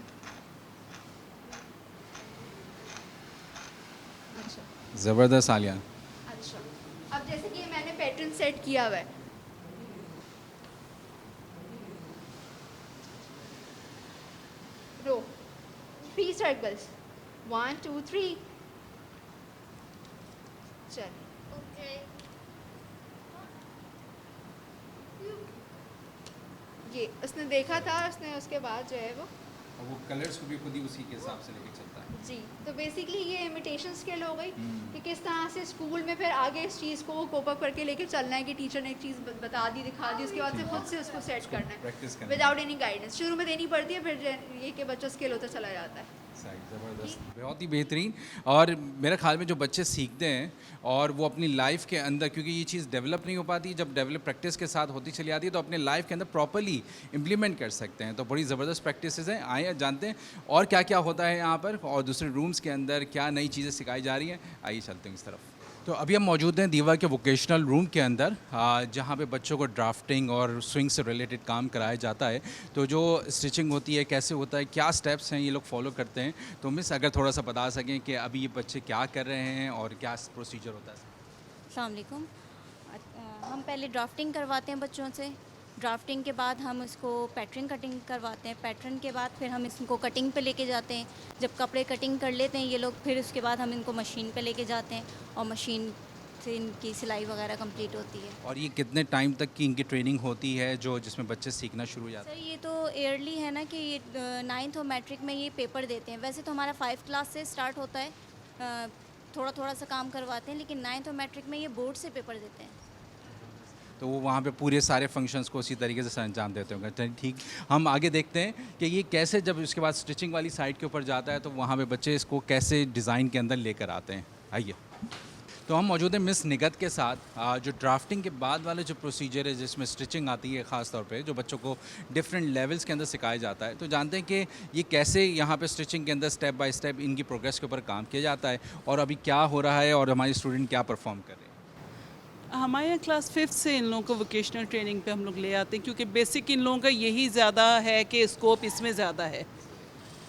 अच्छा ज़बरदस्त आलिया। अच्छा, अब जैसे कि मैंने पैटर्न सेट किया हुआ है, रो 3 सर्कल्स 1 2 3, चल ये उसने देखा था, उसने उसके बाद जो है वो और वो कलर्स को भी खुद ही उसी के हिसाब से लेके चलता है। जी, तो बेसिकली ये इमिटेशन स्किल हो गई कि किस तरह से स्कूल में फिर आगे इस चीज़ को कोप अप करके लेके चलना है कि टीचर ने एक चीज़ बता दी, दिखा दी, उसके बाद से खुद से उसको सेट करना है प्रैक्टिस करना है। Without any guidance. शुरू में देनी पड़ती है, फिर ये कि बच्चा स्किल होता चला जाता है। सही, ज़बरदस्त, बहुत ही बेहतरीन। और मेरे ख्याल में जो बच्चे सीखते हैं और वो अपनी लाइफ के अंदर, क्योंकि ये चीज़ डेवलप नहीं हो पाती, जब डेवलप प्रैक्टिस के साथ होती चली आती है तो अपने लाइफ के अंदर प्रॉपरली इम्प्लीमेंट कर सकते हैं। तो बड़ी ज़बरदस्त प्रैक्टिसेस हैं। आइए जानते हैं और क्या क्या होता है यहाँ पर और दूसरे रूम्स के अंदर क्या नई चीज़ें सिखाई जा रही हैं। आइए चलते हैं इस तरफ। तो अभी हम मौजूद हैं दीवा के वोकेशनल रूम के अंदर, जहाँ पे बच्चों को ड्राफ्टिंग और स्विंग से रिलेटेड काम कराया जाता है। तो जो स्टिचिंग होती है, कैसे होता है, क्या स्टेप्स हैं ये लोग फॉलो करते हैं, तो मिस अगर थोड़ा सा बता सकें कि अभी ये बच्चे क्या कर रहे हैं और क्या प्रोसीजर होता है। अस्सलाम वालेकुम। हम पहले ड्राफ्टिंग करवाते हैं बच्चों से। ड्राफ्टिंग के बाद हम इसको पैटर्न कटिंग करवाते हैं। पैटर्न के बाद फिर हम इसको कटिंग पे लेके जाते हैं। जब कपड़े कटिंग कर लेते हैं ये लोग, फिर उसके बाद हम इनको मशीन पे लेके जाते हैं और मशीन से इनकी सिलाई वगैरह कंप्लीट होती है। और ये कितने टाइम तक की इनकी ट्रेनिंग होती है जो जिसमें बच्चे सीखना शुरू हो जाते सर ये तो ईयरली है ना कि ये 9th और मैट्रिक में ये पेपर देते हैं। वैसे तो हमारा 5 क्लास से स्टार्ट होता है, थोड़ा थोड़ा सा काम करवाते हैं, लेकिन 9th और मैट्रिक में ये बोर्ड से पेपर देते हैं। हैं? तो वो वहाँ पे पूरे सारे फंक्शंस को उसी तरीके से अंजाम देते होंगे। तो ठीक, हम आगे देखते हैं कि ये कैसे, जब उसके बाद स्टिचिंग वाली साइड के ऊपर जाता है तो वहाँ पे बच्चे इसको कैसे डिज़ाइन के अंदर लेकर आते हैं। आइए, तो हम मौजूद हैं मिस निगत के साथ, जो ड्राफ्टिंग के बाद वाले जो प्रोसीजर है जिसमें स्टिचिंग आती है, ख़ास तौर पे जो बच्चों को डिफरेंट लेवल्स के अंदर सिखाया जाता है। तो जानते हैं कि ये कैसे यहाँ पे स्टिचिंग के अंदर स्टेप बाय स्टेप इनकी प्रोग्रेस के ऊपर काम किया जाता है और अभी क्या हो रहा है और हमारे स्टूडेंट क्या परफॉर्म कर रहे हैं। हमारे यहाँ क्लास 5th से इन लोगों को वोकेशनल ट्रेनिंग पे हम लोग ले आते हैं, क्योंकि बेसिक इन लोगों का यही ज़्यादा है कि स्कोप इसमें ज़्यादा है।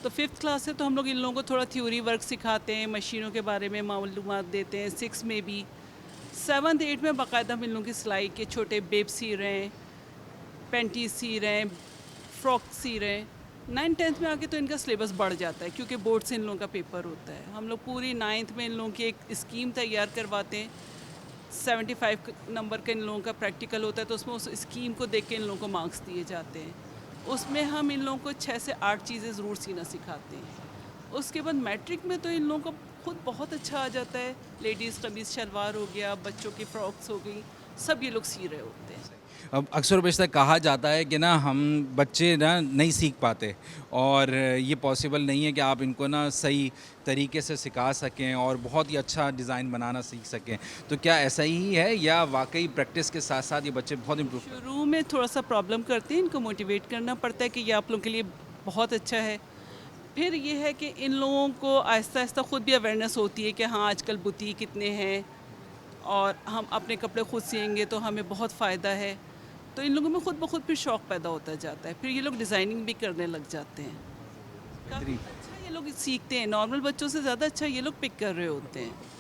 तो 5th क्लास से तो हम लोग इन लोगों को थोड़ा थ्योरी वर्क सिखाते हैं, मशीनों के बारे में मालूमात देते हैं। 6 में भी, 7th 8 में बाकायदा हम इन लोगों की सिलाई के छोटे बेब सी रहे हैं, पेंटी सी रहे हैं, फ्रॉक सी रहे हैं। 9th 10th में आके तो इनका सिलेबस बढ़ जाता है, क्योंकि बोर्ड से इन लोगों का पेपर होता है। हम लोग पूरी 9th में इन लोगों की एक स्कीम तैयार करवाते हैं। 75 नंबर का इन लोगों का प्रैक्टिकल होता है, तो उसमें उस स्कीम को देख के इन लोगों को मार्क्स दिए जाते हैं। उसमें हम इन लोगों को 6 से 8 चीज़ें ज़रूर सीना सिखाते हैं। उसके बाद मैट्रिक में तो इन लोगों को खुद बहुत अच्छा आ जाता है। लेडीज़ कमीज़ शलवार हो गया, बच्चों की फ्रॉक्स हो गई, सब ये लोग सी रहे होते हैं। अब अक्सर बेशतर कहा जाता है कि ना हम बच्चे ना नहीं सीख पाते और ये पॉसिबल नहीं है कि आप इनको ना सही तरीके से सिखा सकें और बहुत ही अच्छा डिज़ाइन बनाना सीख सकें। तो क्या ऐसा ही है या वाकई प्रैक्टिस के साथ साथ ये बच्चे बहुत इम्प्रूव कर रहे हैं? शुरू में थोड़ा सा प्रॉब्लम करते हैं, इनको मोटिवेट करना पड़ता है कि ये आप लोगों के लिए बहुत अच्छा है। फिर ये है कि इन लोगों को आहिस्ता आहिस्ता खुद भी अवेयरनेस होती है कि हाँ आजकल बुटीक कितने हैं और हम अपने कपड़े खुद सिएंगे तो हमें बहुत फ़ायदा है। तो इन लोगों में खुद ब खुद फिर शौक़ पैदा होता जाता है। फिर ये लोग डिज़ाइनिंग भी करने लग जाते हैं। काफ़ी अच्छा ये लोग सीखते हैं, नॉर्मल बच्चों से ज़्यादा अच्छा ये लोग पिक कर रहे होते हैं।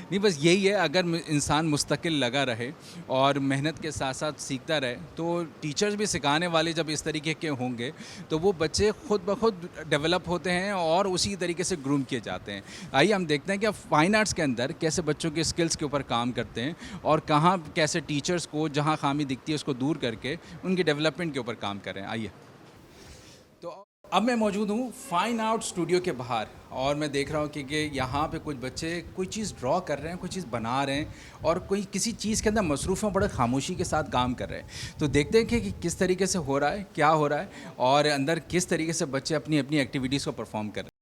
नहीं, बस यही है, अगर इंसान मुस्तकिल लगा रहे और मेहनत के साथ साथ सीखता रहे तो टीचर्स भी सिखाने वाले जब इस तरीके के होंगे तो वो बच्चे खुद ब खुद डेवलप होते हैं और उसी तरीके से ग्रूम किए जाते हैं। आइए हम देखते हैं कि अब फाइन आर्ट्स के अंदर कैसे बच्चों के स्किल्स के ऊपर काम करते हैं और कहाँ कैसे टीचर्स को जहाँ खामी दिखती है उसको दूर करके उनके डेवलपमेंट के ऊपर काम करें। आइए, तो अब मैं मौजूद हूँ फाइन आर्ट स्टूडियो के बाहर और मैं देख रहा हूँ कि यहाँ पे कुछ बच्चे कोई चीज़ ड्रॉ कर रहे हैं, कोई चीज़ बना रहे हैं और कोई किसी चीज़ के अंदर मसरूफ़ हैं, बड़े खामोशी के साथ काम कर रहे हैं। तो देखते हैं कि किस तरीके से हो रहा है, क्या हो रहा है और अंदर किस तरीके से बच्चे अपनी अपनी एक्टिविटीज़ को परफॉर्म कर रहे हैं।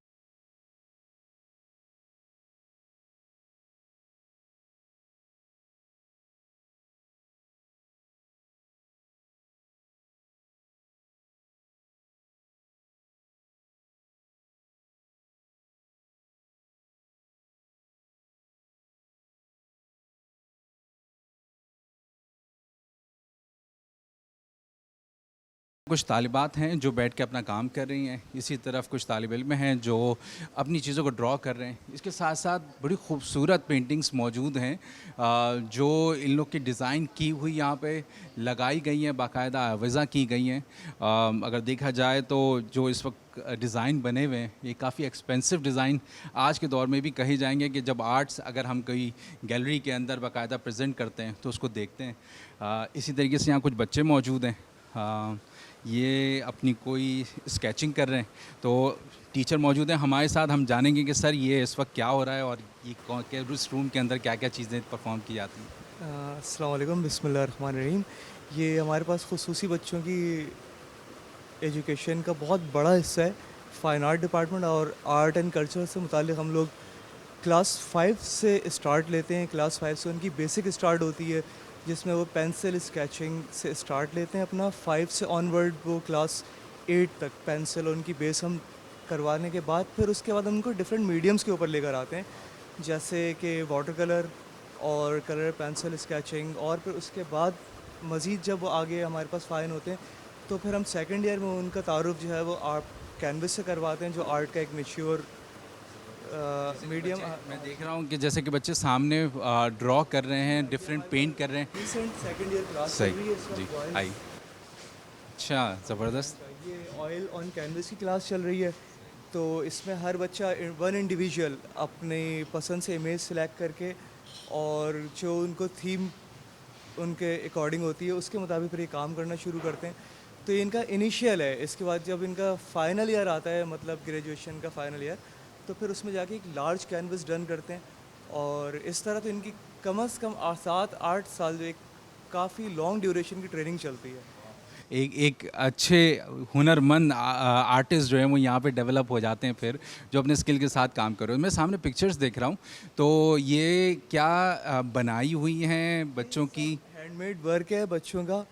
कुछ तालिबात हैं जो बैठ के अपना काम कर रही हैं, इसी तरफ कुछ तालिब इल्म हैं जो अपनी चीज़ों को ड्रॉ कर रहे हैं। इसके साथ साथ बड़ी खूबसूरत पेंटिंग्स मौजूद हैं जो इन लोग की डिज़ाइन की हुई यहाँ पे लगाई गई हैं, बाकायदा आविज़ा की गई हैं। अगर देखा जाए तो जो इस वक्त डिज़ाइन बने हुए हैं ये काफ़ी एक्सपेंसिव डिज़ाइन आज के दौर में भी कहे जाएंगे कि जब आर्ट्स अगर हम कोई गैलरी के अंदर बाकायदा प्रेजेंट करते हैं तो उसको देखते हैं। इसी तरीके से यहाँ कुछ बच्चे मौजूद हैं ये अपनी कोई स्केचिंग कर रहे हैं। तो टीचर मौजूद हैं हमारे साथ, हम जानेंगे कि सर ये इस वक्त क्या हो रहा है और ये कौन के उस रूम के अंदर क्या क्या चीज़ें परफॉर्म की जाती हैं। अस्सलाम वालेकुम, बिस्मिल्लाहिर्रहमानिर्रहीम। ये हमारे पास खुसूसी बच्चों की एजुकेशन का बहुत बड़ा हिस्सा है। फ़ाइन आर्ट डिपार्टमेंट और आर्ट एंड कल्चर से मुतालिक हम लोग क्लास 5 से स्टार्ट लेते हैं। क्लास 5 से उनकी बेसिक स्टार्ट होती है, जिसमें वो पेंसिल स्केचिंग से स्टार्ट लेते हैं अपना। 5 से ऑनवर्ड वो क्लास 8 तक पेंसिल उनकी बेस हम करवाने के बाद फिर उसके बाद हम उनको डिफरेंट मीडियम्स के ऊपर लेकर आते हैं, जैसे कि वाटर कलर और कलर पेंसिल स्केचिंग। और फिर उसके बाद मज़ीद जब वो आगे हमारे पास फ़ाइन होते हैं तो फिर हम सेकंड ईयर में उनका तारुफ जो है वो आर्ट कैनवस से करवाते हैं, जो आर्ट का एक मैच्योर मीडियम। मैं देख रहा हूँ कि जैसे कि बच्चे सामने ड्रॉ कर रहे हैं, डिफरेंट पेंट कर रहे हैं। रिसेंट सेकंड ईयर क्लास चल सही रही है इस जी, वक्त oils आई अच्छा, ज़बरदस्त। ये ऑयल ऑन कैनवस की क्लास चल रही है। तो इसमें हर बच्चा वन इंडिविजुअल अपनी पसंद से इमेज सेलेक्ट करके और जो उनको थीम उनके अकॉर्डिंग होती है उसके मुताबिक फिर ये काम करना शुरू करते हैं। तो ये इनका इनिशियल है। इसके बाद जब इनका फाइनल ईयर आता है, मतलब ग्रेजुएशन का फाइनल ईयर, तो फिर उसमें जाके एक लार्ज कैनवस डन करते हैं। और इस तरह तो इनकी कम से कम 7-8 साल जो एक काफ़ी लॉन्ग ड्यूरेशन की ट्रेनिंग चलती है। एक अच्छे हुनरमंद आर्टिस्ट जो है वो यहाँ पे डेवलप हो जाते हैं फिर, जो अपने स्किल के साथ काम कर रहे हो। मैं सामने पिक्चर्स देख रहा हूँ, तो ये क्या बनाई हुई हैं बच्चों की? हैंडमेड वर्क है बच्चों का।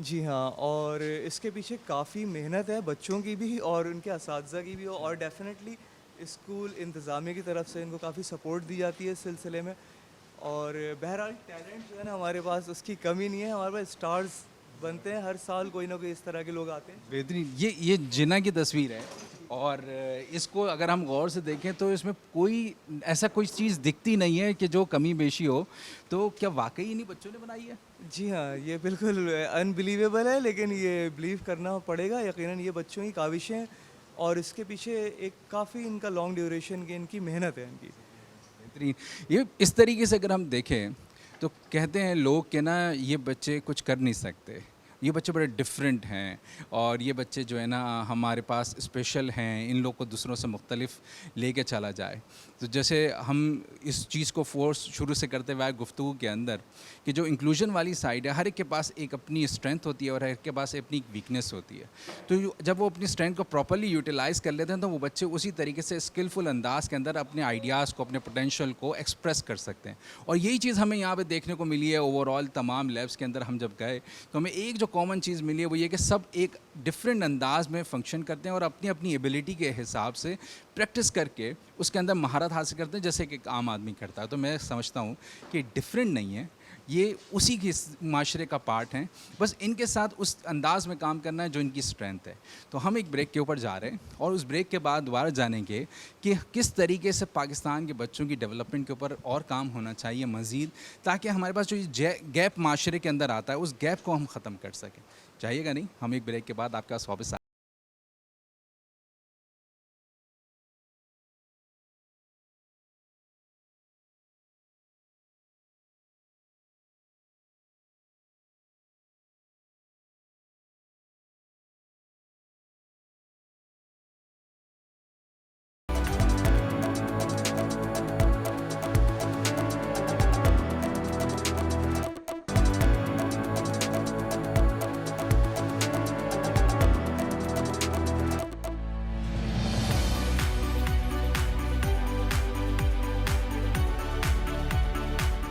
जी हाँ, और इसके पीछे काफ़ी मेहनत है बच्चों की भी और उनके असातिज़ा की भी, और डेफिनेटली स्कूल इंतज़ामिया की तरफ से इनको काफ़ी सपोर्ट दी जाती है इस सिलसिले में। और बहरहाल टैलेंट जो है ना हमारे पास, उसकी कमी नहीं है। हमारे पास स्टार्स बनते हैं हर साल, कोई ना कोई इस तरह के लोग आते हैं। बेहतरीन। ये जिन्ना की तस्वीर है और इसको अगर हम गौर से देखें तो इसमें कोई चीज़ दिखती नहीं है कि जो कमी बेशी हो। तो क्या वाकई इन्हीं बच्चों ने बनाई है? जी हाँ, ये बिल्कुल अनबिलीवेबल है, लेकिन ये बिलीव करना पड़ेगा। यकीनन ये बच्चों की काविशें हैं और इसके पीछे एक काफ़ी इनका लॉन्ग ड्यूरेशन की इनकी मेहनत है इनकी। बेहतरीन। ये इस तरीके से अगर हम देखें तो कहते हैं लोग कि ना ये बच्चे कुछ कर नहीं सकते, ये बच्चे बड़े डिफरेंट हैं और ये बच्चे जो है ना हमारे पास स्पेशल हैं, इन लोग को दूसरों से मुख्तलिफ लेके चला जाए। तो जैसे हम इस चीज़ को फोर्स शुरू से करते हुए आए गुफ्तगू के अंदर कि जो इंक्लूजन वाली साइड है, हर एक के पास एक अपनी स्ट्रेंथ होती है और हर एक के पास अपनी वीकनेस होती है। तो जब वो अपनी स्ट्रेंथ को प्रॉपर्ली यूटिलाइज़ कर लेते हैं तो वो बच्चे उसी तरीके से स्किलफुल अंदाज के अंदर अपने आइडियाज़ को, अपने पोटेंशियल को एक्सप्रेस कर सकते हैं। और यही चीज़ हमें यहाँ पे देखने को मिली है। ओवरऑल तमाम लैब्स के अंदर हम जब गए तो हमें एक जो कॉमन चीज़ मिली है वो ये कि सब एक डिफरेंट अंदाज में फंक्शन करते हैं और अपनी अपनी एबिलिटी के हिसाब से प्रैक्टिस करके उसके अंदर महारत हासिल करते हैं, जैसे कि एक आम आदमी करता है। तो मैं समझता हूँ कि डिफरेंट नहीं है, ये उसी की माशरे का पार्ट हैं, बस इनके साथ उस अंदाज में काम करना है जो इनकी स्ट्रेंथ है। तो हम एक ब्रेक के ऊपर जा रहे हैं और उस ब्रेक के बाद दोबारा जानेंगे कि किस तरीके से पाकिस्तान के बच्चों की डेवलपमेंट के ऊपर और काम होना चाहिए मज़ीद, ताकि हमारे पास जो ये गैप माशरे के अंदर आता है उस गैप को हम ख़त्म कर सकें। चाहिएगा नहीं, हम एक ब्रेक के बाद आपके पास वापस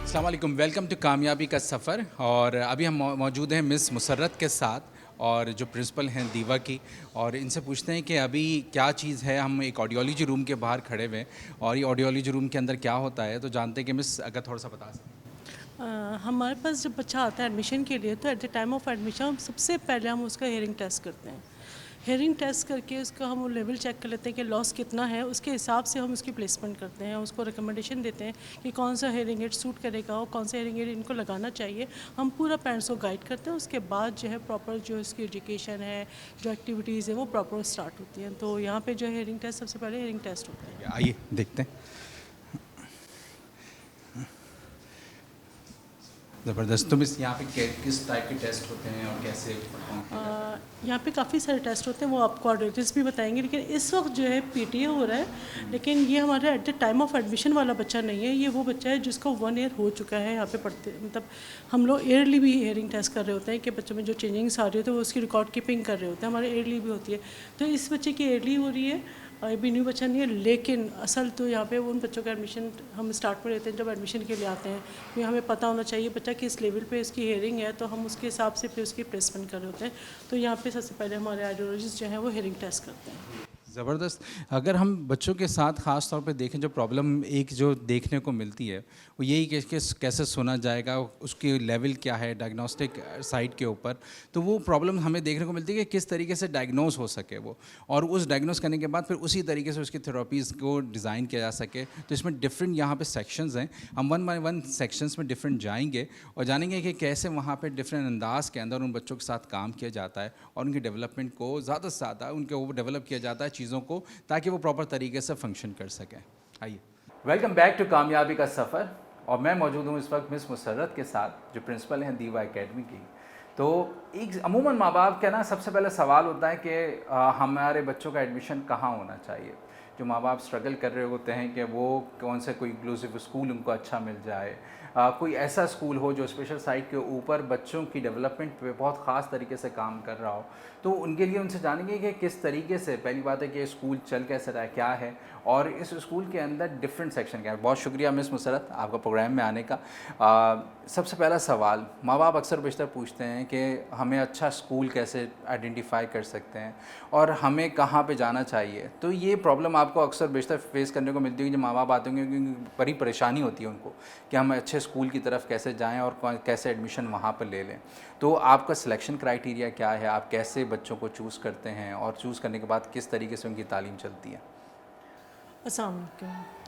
अस्सलाम वालेकुम, वेलकम टू कामयाबी का सफ़र। और अभी हम मौजूद हैं मिस मुसर्रत के साथ और जो प्रिंसिपल हैं दीवा की, और इनसे पूछते हैं कि अभी क्या चीज़ है। हम एक ऑडियोलॉजी रूम के बाहर खड़े हुए हैं और ये ऑडियोलॉजी रूम के अंदर क्या होता है, तो जानते हैं कि मिस अगर थोड़ा सा बता सकें। हमारे पास जब बच्चा आता है एडमिशन के लिए, तो at the time of admission हम सबसे पहले हम उसका हेयरिंग टेस्ट करते हैं। हेयरिंग टेस्ट करके उसका हम लेवल चेक कर लेते हैं कि लॉस कितना है, उसके हिसाब से हम उसकी प्लेसमेंट करते हैं। उसको रिकमेंडेशन देते हैं कि कौन सा हेयरिंग एड सूट करेगा और कौन सा हेयरिंग एड इनको लगाना चाहिए। हम पूरा पेरेंट्स को गाइड करते हैं। उसके बाद जो है प्रॉपर जो इसकी एजुकेशन है, जो एक्टिविटीज़ है वो प्रॉपर स्टार्ट होती हैं। तो यहाँ पे जो हेयरिंग टेस्ट सबसे पहले हेयरिंग टेस्ट होता है। आइए देखते हैं। ज़बरदस्त। तुम इस यहाँ पे किस टाइप के टेस्ट होते हैं और कैसे परफॉर्म किया जाता है? यहाँ पे काफ़ी सारे टेस्ट होते हैं, वो आपको कोऑर्डिनेटर्स भी बताएंगे, लेकिन इस वक्त जो है पीटीए हो रहा है, लेकिन ये हमारा at the time of admission वाला बच्चा नहीं है, ये वो बच्चा है जिसको 1 ईयर हो चुका है यहाँ पे पढ़ते, मतलब हम लोग ईयरली भी हेयरिंग टेस्ट कर रहे होते हैं कि बच्चों में जो चेंजिंग्स आ रही होती है वो उसकी रिकॉर्ड कीपिंग कर रहे होते हैं, हमारे ईयरली भी होती है। तो इस बच्चे की ईयरली हो रही है, अभी न्यू बच्चा नहीं है, लेकिन असल तो यहाँ पे उन बच्चों का एडमिशन हम स्टार्ट में लेते हैं जब एडमिशन के लिए आते हैं, क्योंकि हमें पता होना चाहिए बच्चा किस लेवल पे इसकी हेयरिंग है, तो हम उसके हिसाब से फिर उसकी प्लेसमेंट कर रहे होते हैं। तो यहाँ पे सबसे पहले हमारे आइडियोलॉजिस्ट जो हैं वो हेयरिंग टेस्ट करते हैं। ज़बरदस्त। अगर हम बच्चों के साथ ख़ास तौर पे देखें, जो प्रॉब्लम एक जो देखने को मिलती है वो यही कि कैसे सुना जाएगा, उसकी लेवल क्या है डायग्नोस्टिक साइड के ऊपर, तो वो प्रॉब्लम हमें देखने को मिलती है कि किस तरीके से डायग्नोस हो सके वो, और उस डायग्नोस करने के बाद फिर उसी तरीके से उसकी थेरेपीज़ को डिज़ाइन किया जा सके। तो इसमें डिफरेंट यहाँ पे सेक्शंस हैं, हम 1 बाय 1 सेक्शंस में डिफरेंट जाएंगे और जानेंगे कि कैसे वहाँ पे डिफरेंट अंदाज के अंदर उन बच्चों के साथ काम किया जाता है और उनकी डेवलपमेंट को ज़्यादा से ज़्यादा उनके ऊपर डेवलप किया जाता है चीज़ों को, ताकि वो प्रॉपर तरीके से फंक्शन कर सकें। आइए, वेलकम बैक टू कामयाबी का सफ़र, और मैं मौजूद हूँ इस वक्त मिस मुसर्रत के साथ, जो प्रिंसिपल हैं दीवा एकेडमी की। तो एक अमूमन माँ बाप का ना सबसे पहले सवाल होता है कि हमारे बच्चों का एडमिशन कहाँ होना चाहिए। जो माँ बाप स्ट्रगल कर रहे होते हैं कि वो कौन से कोई इंक्लूसिव स्कूल उनको अच्छा मिल जाए, कोई ऐसा स्कूल हो जो स्पेशल साइट के ऊपर बच्चों की डेवलपमेंट पे बहुत ख़ास तरीके से काम कर रहा हो। तो उनके लिए उनसे जानेंगे कि किस तरीके से, पहली बात है कि स्कूल चल कैसे रहा है, क्या है, और इस स्कूल के अंदर डिफरेंट सेक्शन क्या है। बहुत शुक्रिया मिस मुसर्रत आपका प्रोग्राम में आने का। सबसे पहला सवाल, माँ बाप अक्सर बेशतर पूछते हैं कि हमें अच्छा स्कूल कैसे आइडेंटिफाई कर सकते हैं और हमें कहाँ पे जाना चाहिए। तो ये प्रॉब्लम आपको अक्सर बेशतर फेस करने को मिलती है, जब माँ बाप आते होंगे, क्योंकि बड़ी परेशानी होती है उनको कि हम अच्छे स्कूल की तरफ कैसे जाएं और कैसे एडमिशन वहाँ पर ले लें। तो आपका सिलेक्शन क्राइटेरिया क्या है, आप कैसे बच्चों को चूज़ करते हैं और चूज़ करने के बाद किस तरीके से उनकी तालीम चलती है? अस्सलाम वालेकुम।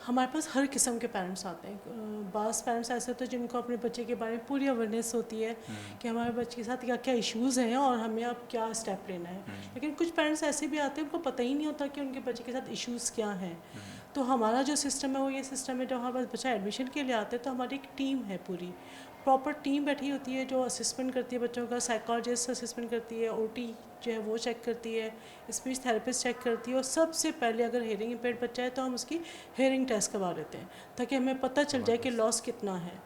हमारे पास हर किस्म के पेरेंट्स आते हैं। बास पेरेंट्स ऐसे होते हैं जिनको अपने बच्चे के बारे में पूरी अवेयरनेस होती है कि हमारे बच्चे के साथ क्या क्या इश्यूज़ हैं और हमें अब क्या स्टेप लेना है। लेकिन कुछ पेरेंट्स ऐसे भी आते हैं उनको पता ही नहीं होता कि उनके बच्चे के साथ इश्यूज़ क्या हैं। तो हमारा जो सिस्टम है वो ये सिस्टम है, जब हमारे पास बच्चा एडमिशन के लिए आता है तो हमारी एक टीम है, पूरी प्रॉपर टीम बैठी होती है जो असिस्मेंट करती है बच्चों का। साइकोलॉजिस्ट असिस्मेंट करती है, ओटी जो है वो चेक करती है, स्पीच थेरेपिस्ट चेक करती है, और सबसे पहले अगर हेयरिंग इम्पेयर्ड बच्चा है तो हम उसकी हेयरिंग टेस्ट करवा लेते हैं ताकि हमें पता चल जाए कि लॉस कितना है।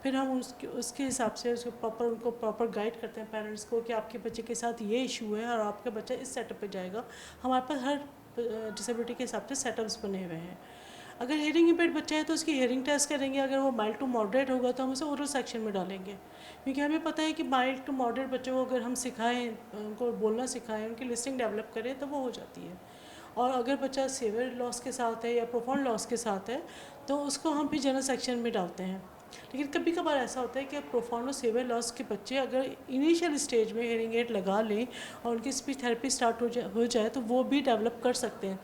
फिर हम उसके हिसाब से उनको प्रॉपर गाइड करते हैं पेरेंट्स को कि आपके बच्चे के साथ ये इशू है और आपका बच्चा इस सेटअप पे जाएगा। हमारे पास हर डिसेबिलिटी के हिसाब से सेटअप्स बने हुए हैं। अगर हेयरिंग इम्पेयर्ड बच्चा है तो उसकी हेयरिंग टेस्ट करेंगे, अगर वो माइल्ड टू मॉडरेट होगा तो हम उसे ओरल सेक्शन में डालेंगे, क्योंकि हमें पता है कि माइल्ड टू मॉडरेट बच्चों को अगर हम सिखाएं, उनको बोलना सिखाएं, उनकी लिस्टिंग डेवलप करें तो वो हो जाती है। और अगर बच्चा सीवियर लॉस के साथ है या प्रोफाउंड लॉस के साथ है तो उसको हम भी जनरल सेक्शन में डालते हैं। लेकिन कभी कभार ऐसा होता है कि प्रोफाउंड और सीवियर लॉस के बच्चे अगर इनिशियल स्टेज में हेयरिंग एड लगा लें और उनकी स्पीच थेरेपी स्टार्ट हो जाए तो वो भी डेवलप कर सकते हैं।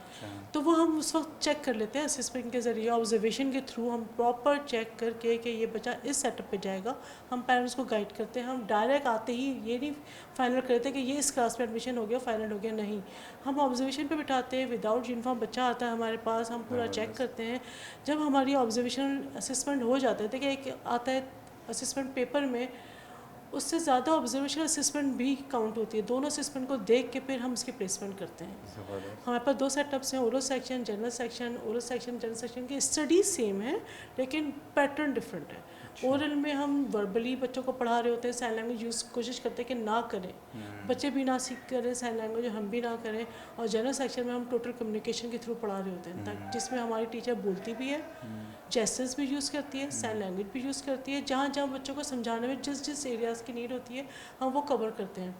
तो वो हम उस वक्त चेक कर लेते हैं असेसमेंट के ज़रिए, ऑब्जर्वेशन के थ्रू हम प्रॉपर चेक करके कि ये बच्चा इस सेटअप पे जाएगा। हम पेरेंट्स को गाइड करते हैं। हम डायरेक्ट आते ही ये नहीं फाइनल करते कि ये इस क्लास में एडमिशन हो गया, फाइनल हो गया, नहीं। हम ऑब्जर्वेशन पे बिठाते हैं, विदाउट यूनिफॉर्म बच्चा आता है हमारे पास, हम पूरा चेक करते हैं। जब हमारी ऑब्जर्वेशन असेसमेंट हो जाता है, देखिए एक आता है असेसमेंट पेपर में, उससे ज़्यादा ऑब्जर्वेशन असेसमेंट भी काउंट होती है। दोनों असेसमेंट को देख के फिर हम इसकी प्लेसमेंट करते हैं। हमारे पास 2 सेटअप्स हैं, oral section, general section. Oral section general section की स्टडीज सेम है लेकिन पैटर्न डिफरेंट है। ओरल में हम वर्बली बच्चों को पढ़ा रहे होते हैं, साइन लैंग्वेज यूज़ कोशिश करते हैं कि ना करें, बच्चे भी ना सीख करें साइन लैंग्वेज, हम भी ना करें। और जनरल सेक्शन में हम टोटल कम्युनिकेशन के थ्रू पढ़ा रहे होते हैं, जिसमें हमारी टीचर बोलती भी है, जेस्चर्स भी यूज़ करती है, साइन लैंग्वेज भी यूज़ करती है। जहाँ जहाँ बच्चों को समझाने में जिस जिस एरियाज़ की नीड होती है हम वो कवर करते हैं।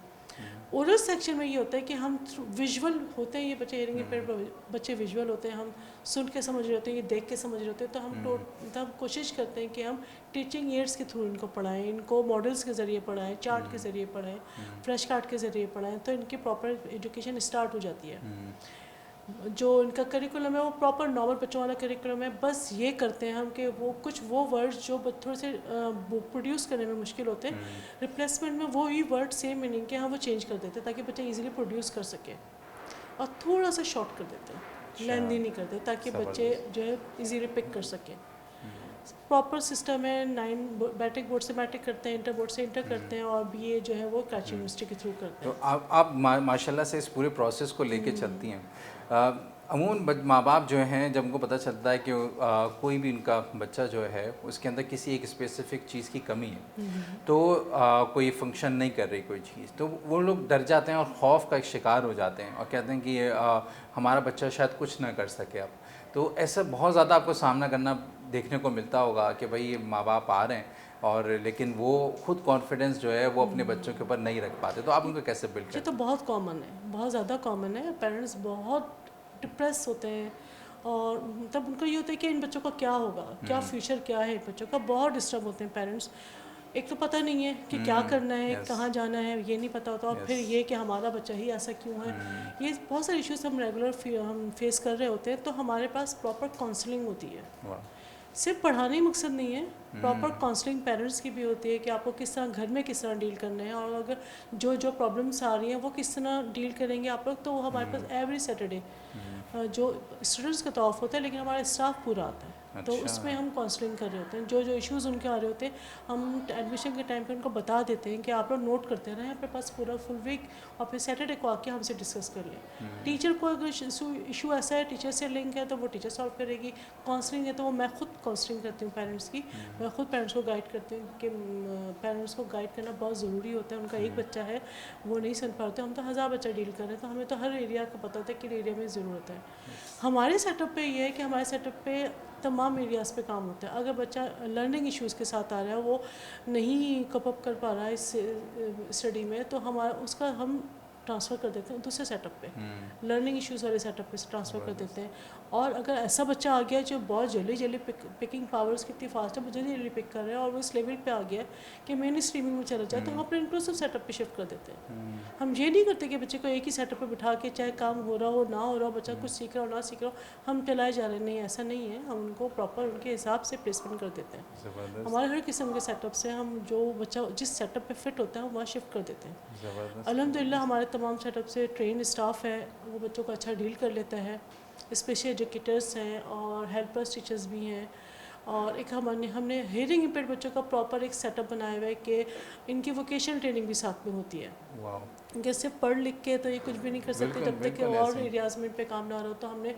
ओरल सेक्शन में ये होता है कि हम विजुअल होते हैं, ये बच्चे हेयरिंग इम्पेयर्ड बच्चे विजुअल होते हैं, हम सुन के समझ रहे होते हैं, ये देख के समझ रहे होते हैं। तो हम कोशिश करते हैं कि हम टीचिंग एड्स के थ्रू इनको पढ़ाएं, इनको मॉडल्स के ज़रिए पढ़ाएं, चार्ट के ज़रिए पढ़ाएं, फ्लैश कार्ड के ज़रिए पढ़ाएं, तो इनकी प्रॉपर एजुकेशन स्टार्ट हो जाती है। जो इनका करिकुलम है वो प्रॉपर नॉर्मल बच्चों वाला करिकुलम है। बस ये करते हैं हम कि वो वर्ड्स जो थोड़े से प्रोड्यूस करने में मुश्किल होते हैं, रिप्लेसमेंट में वो ही वर्ड सेम मीनिंग के हम वो चेंज कर देते हैं ताकि बच्चा इजीली प्रोड्यूस कर सके, और थोड़ा सा शॉर्ट कर देते हैं, लेंथी नहीं करते, ताकि बच्चे जो है इजीली पिक कर सकें। प्रॉपर सिस्टम है। 9 मैट्रिक बोर्ड से मैट्रिक करते हैं, इंटर बोर्ड से इंटर करते हैं, और बीए जो है वो कराची यूनिवर्सिटी के थ्रू करते हैं। तो आप माशाल्लाह से इस पूरे प्रोसेस को लेके चलती हैं। अमूमन माँ बाप जो हैं जब उनको पता चलता है कि कोई भी उनका बच्चा जो है उसके अंदर किसी एक स्पेसिफिक चीज़ की कमी है, तो कोई फंक्शन नहीं कर रही कोई चीज़, तो वो लोग डर जाते हैं और खौफ का एक शिकार हो जाते हैं और कहते हैं कि हमारा बच्चा शायद कुछ ना कर सके अब। तो ऐसा बहुत ज़्यादा आपको सामना करना देखने को मिलता होगा कि भाई ये माँ बाप आ रहे हैं और लेकिन वो खुद कॉन्फिडेंस जो है वो अपने बच्चों के ऊपर नहीं रख पाते, तो आप उनको कैसे बिल्ड ये करते तो बहुत कॉमन है, बहुत ज़्यादा कॉमन है। पेरेंट्स बहुत डिप्रेस होते हैं और तब उनको ये होता है कि इन बच्चों का क्या होगा, क्या फ्यूचर क्या है, इन बच्चों का बहुत डिस्टर्ब होते हैं पेरेंट्स। एक तो पता नहीं है कि क्या करना है, yes. कहाँ जाना है, ये नहीं पता होता, और फिर ये कि हमारा बच्चा ही ऐसा क्यों है। ये बहुत सारे इश्यूज हम रेगुलर हम फेस कर रहे होते हैं। तो हमारे पास प्रॉपर काउंसलिंग होती है, वाह, सिर्फ पढ़ाने ही मकसद नहीं है, प्रॉपर काउंसलिंग पेरेंट्स की भी होती है कि आपको किस तरह घर में किस तरह डील करना है, और अगर जो जो प्रॉब्लम्स आ रही हैं वो किस तरह डील करेंगे आप लोग। तो हमारे पास एवरी सैटरडे जो स्टूडेंट्स का तो ऑफ होता है लेकिन हमारा स्टाफ पूरा आता है। तो अच्छा। उसमें हम काउंसलिंग कर रहे होते हैं, जो जो इश्यूज़ उनके आ रहे होते हैं हम एडमिशन के टाइम पे उनको बता देते हैं कि आप लोग नोट करते रहें अपने पास पूरा फुल वीक, और फिर सैटरडे को आके हमसे डिस्कस कर लें। टीचर को अगर इशू ऐसा है, टीचर से लिंक है, तो वो टीचर सॉल्व करेगी। काउंसलिंग है तो वो मैं खुद काउंसलिंग करती हूँ पेरेंट्स की, मैं खुद पेरेंट्स को गाइड करती हूँ कि पेरेंट्स को गाइड करना बहुत ज़रूरी होता है। उनका एक बच्चा है, वो नहीं सुन पाते, हम तो 1000 बच्चा डील कर रहे हैं, तो हमें तो हर एरिया का पता होता है कि एरिया में ज़रूरत है। हमारे सेटअप पे ये है कि हमारे सेटअप पे तमाम एरियाज़ पे काम होता है। अगर बच्चा लर्निंग इश्यूज़ के साथ आ रहा है, वो नहीं कप अप कर पा रहा है इस स्टडी में, तो हमारा उसका हम ट्रांसफ़र कर देते हैं दूसरे सेटअप पे, लर्निंग इश्यूज़ वाले सेटअप पे ट्रांसफ़र कर देते हैं। और अगर ऐसा बच्चा आ गया जो बहुत जल्दी पिकिंग पावर्स कितनी फास्ट है, वो जल्दी पिक कर रहा है और वो इस लेवल पे आ गया कि मेन स्ट्रीमिंग में चला जाए, तो हम अपने इंक्लूसिव सेटअप पे शिफ्ट कर देते हैं। हम ये नहीं करते कि बच्चे को एक ही सेटअप पे बिठा के चाहे काम हो रहा हो ना हो रहा हो, बच्चा कुछ सीख रहा हो ना सीख रहा हो, हम चलाए जा रहे हैं। नहीं, ऐसा नहीं है। हम उनको प्रॉपर उनके हिसाब से प्लेसमेंट कर देते हैं। हमारे हर किस्म के सेटअप से हम जो बच्चा जिस सेटअप पे फिट होता है हम वहाँ शिफ्ट कर देते हैं। अल्हम्दुलिल्लाह हमारे तमाम सेटअप से ट्रेन स्टाफ है, वो बच्चों को अच्छा डील कर लेता है। स्पेशल एजुकेटर्स हैं और हेल्पर्स टीचर्स भी हैं। और एक हमने हियरिंग इम्पेयर्ड बच्चों का प्रॉपर एक सेटअप बनाया हुआ है कि इनकी वोकेशनल ट्रेनिंग भी साथ में होती है। वाह, क्योंकि सिर्फ पढ़ लिख के तो ये कुछ भी नहीं कर सकते बिल्कुल, जब तक कि बिल्कुल और ऐसे ही। एरियाज़ में इन पे काम ना हो। तो हमने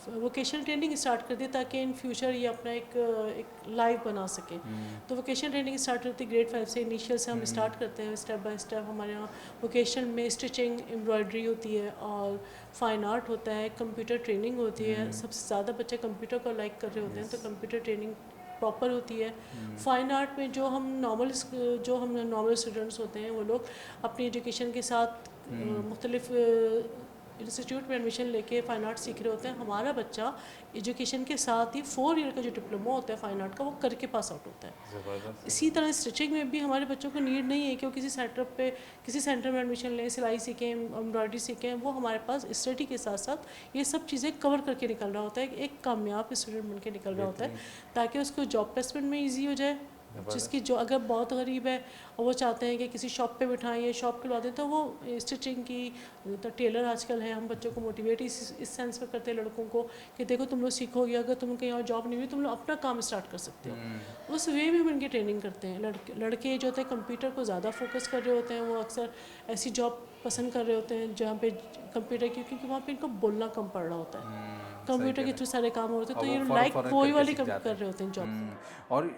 वोकेशनल ट्रेनिंग स्टार्ट कर दी ताकि इन फ्यूचर ये अपना एक लाइफ बना सके। तो वोकेशनल ट्रेनिंग स्टार्ट होती है ग्रेड 5 से, इनिशियल से हम स्टार्ट करते हैं स्टेप बाय स्टेप। हमारे यहाँ वोकेशनल में स्टिचिंग, एम्ब्रॉयडरी होती है और फ़ाइन आर्ट होता है, कंप्यूटर ट्रेनिंग होती है। सबसे ज़्यादा बच्चे कंप्यूटर को लाइक कर रहे होते हैं, तो कंप्यूटर ट्रेनिंग प्रॉपर होती है। फ़ाइन आर्ट में जो हम नॉर्मल स्टूडेंट्स होते हैं वो लोग अपनी एजुकेशन के साथ मुख्तलिफ इंस्टीट्यूट में एडमिशन लेके फ़ाइन आर्ट सीख रहे होते हैं। हमारा बच्चा एजुकेशन के साथ ही 4 ईयर का जो डिप्लोमा होता है फ़ाइन आर्ट का, वो करके पास आउट होता है। ज़बरदस्त। इसी तरह स्टिचिंग में भी हमारे बच्चों को नीड नहीं है कि वो किसी सेटअप पे किसी सेंटर में एडमिशन लें, सिलाई सीखें, एम्ब्रॉयडरी सीखें। वो हमारे पास स्टडी के साथ साथ ये सब चीज़ें कवर करके निकल रहा होता है, एक कामयाब स्टूडेंट बन के निकल रहा होता है, ताकि उसको जॉब प्लेसमेंट में ईजी हो जाए। जिसकी जो अगर बहुत गरीब है और वो चाहते हैं कि किसी शॉप पे बिठाएं या शॉप खुलवा दें, तो वो स्टिचिंग की, तो टेलर आजकल है, हम बच्चों को मोटिवेट इस सेंस में करते हैं लड़कों को कि देखो तुम लोग सीखोगे, अगर तुम कहीं और जॉब नहीं हुई तुम लोग अपना काम स्टार्ट कर सकते हो। उस वे में हम इनकी ट्रेनिंग करते हैं। लड़के जो होते हैं कंप्यूटर को ज़्यादा फोकस कर रहे होते हैं, वो अक्सर ऐसी जॉब पसंद कर रहे होते हैं जहाँ पे कंप्यूटर की, क्योंकि वहाँ पे इनको बोलना कम पड़ रहा होता है, कंप्यूटर के थ्रू सारे काम हो रहे होते हैं, तो ये लाइक वही वाली कर रहे होते हैं जॉब। और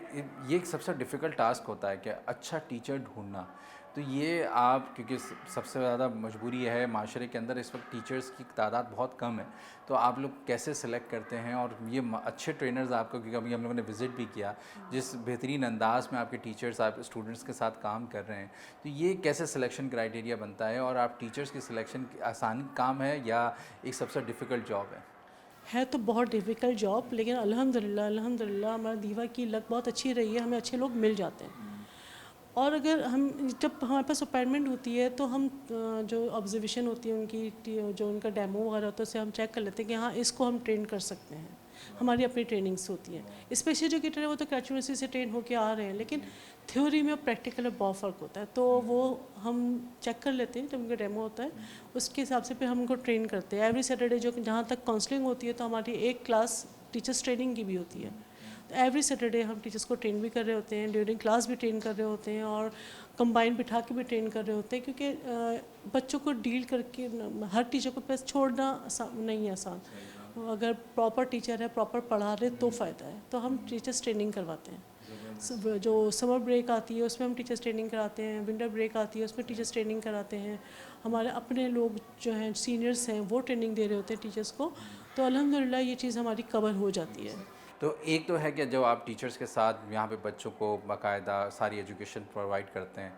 ये एक सबसे डिफ़िकल्ट टास्क होता है कि अच्छा टीचर ढूंढना। तो ये आप, क्योंकि सबसे ज़्यादा मजबूरी है माशरे के अंदर इस वक्त, टीचर्स की तादाद बहुत कम है, तो आप लोग कैसे सिलेक्ट करते हैं? और ये अच्छे ट्रेनर्स आपको, क्योंकि अभी हम लोगों ने विज़िट भी किया, जिस बेहतरीन अंदाज में आपके टीचर्स आप स्टूडेंट्स के साथ काम कर रहे हैं, तो ये कैसे सिलेक्शन क्राइटेरिया बनता है? और आप टीचर्स की सिलेक्शन आसान काम है या एक सबसे डिफ़िकल्ट जॉब है? तो बहुत डिफ़िकल्ट जॉब, लेकिन अल्हम्दुलिल्लाह हमारा दीवा की लक बहुत अच्छी रही है, हमें अच्छे लोग मिल जाते हैं। और अगर जब हमारे पास अपॉइंटमेंट होती है तो हम जो ऑब्जर्वेशन होती है उनकी, जो उनका डेमो वगैरह होता है, उससे हम चेक कर लेते हैं कि हाँ इसको हम ट्रेन कर सकते हैं। हमारी अपनी ट्रेनिंग्स होती हैं। स्पेशल एजुकेटर है वो तो कराची यूनिवर्सिटी से ट्रेन होकर आ रहे हैं, लेकिन थ्योरी में और प्रैक्टिकल में बहुत फ़र्क होता है, तो वो हम चेक कर लेते हैं जब उनका डेमो होता है, उसके हिसाब से फिर हम उनको ट्रेन करते हैं। एवरी सैटरडे जो जहाँ तक काउंसलिंग होती है, तो हमारी एक क्लास टीचर्स ट्रेनिंग की भी होती है। एवरी सैटरडे हम टीचर्स को ट्रेन भी कर रहे होते हैं, ड्यूरिंग क्लास भी ट्रेन कर रहे होते हैं और कंबाइन बिठा के भी ट्रेन कर रहे होते हैं, क्योंकि बच्चों को डील करके हर टीचर को पास छोड़ना नहीं है आसान। अगर प्रॉपर टीचर है, प्रॉपर पढ़ा रहे तो फ़ायदा है। तो हम टीचर्स ट्रेनिंग करवाते हैं। जो समर ब्रेक आती है उसमें हम टीचर्स ट्रेनिंग कराते हैं, विंटर ब्रेक आती है उसमें टीचर्स ट्रेनिंग कराते हैं। हमारे अपने लोग जो हैं सीनियर्स हैं वो ट्रेनिंग दे रहे होते हैं टीचर्स को। तो अल्हम्दुलिल्लाह ये चीज़ हमारी कवर हो जाती है। तो एक तो है कि जब आप टीचर्स के साथ यहाँ पे बच्चों को बाकायदा सारी एजुकेशन प्रोवाइड करते हैं,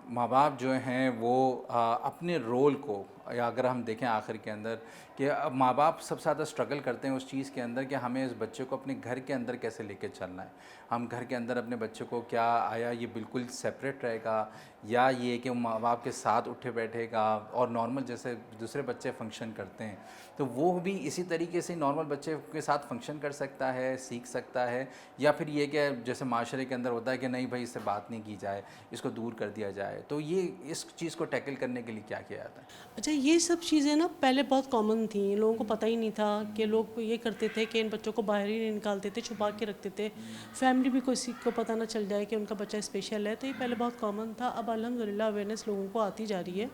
माँ बाप जो हैं वो अपने रोल को, या अगर हम देखें आखिर के अंदर कि अब माँ बाप सबसे ज़्यादा स्ट्रगल करते हैं उस चीज़ के अंदर कि हमें इस बच्चे को अपने घर के अंदर कैसे लेके चलना है। हम घर के अंदर अपने बच्चों को क्या, आया ये बिल्कुल सेपरेट रहेगा या ये कि माँ बाप के साथ उठे बैठेगा और नॉर्मल जैसे दूसरे बच्चे फंक्शन करते हैं तो वो भी इसी तरीके से नॉर्मल बच्चे के साथ फंक्शन कर सकता है, सीख सकता है, या फिर ये कि जैसे माशरे के अंदर होता है कि नहीं भाई इससे बात नहीं की जाए, इसको दूर कर दिया जाए। तो ये इस चीज़ को टैकल करने के लिए क्या किया जाता है? अच्छा, ये सब चीज़ें ना पहले बहुत कॉमन थी, लोगों को पता ही नहीं था कि लोग ये करते थे कि इन बच्चों को बाहर ही नहीं निकालते थे, छुपा के रखते थे, फैमिली भी किसी को पता ना चल जाए कि उनका बच्चा स्पेशल है। तो ये पहले बहुत कॉमन था। अब अल्हम्दुलिल्लाह अवेयरनेस लोगों को आती जा रही है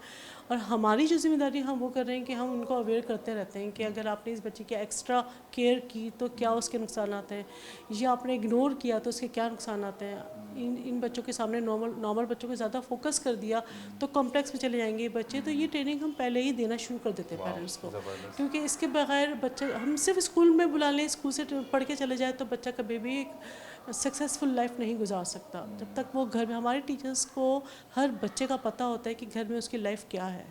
और हमारी जो जिम्मेदारी हम वो कर रहे हैं कि हम उनको अवेयर करते रहते हैं कि अगर आपने इस बच्चे की एक्स्ट्रा केयर की तो क्या उसके नुकसान आते हैं, या आपने इग्नोर किया तो उसके क्या नुकसान आते हैं। इन बच्चों के सामने नॉर्मल बच्चों को ज़्यादा फोकस कर दिया तो कॉम्प्लेक्स में चले जाएंगे ये बच्चे। तो ये ट्रेनिंग हम पहले ही देना शुरू कर देते हैं पेरेंट्स को, क्योंकि इसके बगैर बच्चे, हम सिर्फ स्कूल में बुला लें, स्कूल से पढ़ के चले जाए तो बच्चा कभी भी एक सक्सेसफुल लाइफ नहीं गुजार सकता जब तक वो घर में, हमारे टीचर्स को हर बच्चे का पता होता है कि घर में उसकी लाइफ क्या है।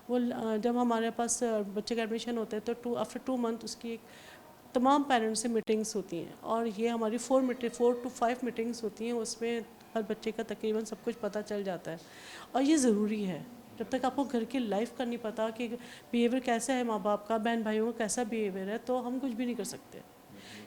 वो जब हमारे पास बच्चे का एडमिशन होता है तो आफ्टर 2 मंथ उसकी एक तमाम पेरेंट्स से मीटिंग्स होती हैं और ये हमारी 4 to 5 मीटिंग्स होती हैं। उसमें हर बच्चे का तकरीबन सब कुछ पता चल जाता है और ये ज़रूरी है। जब तक आपको घर की लाइफ का नहीं पता कि बिहेवियर कैसा है माँ बाप का, बहन भाइयों का कैसा बिहेवियर है, तो हम कुछ भी नहीं कर सकते।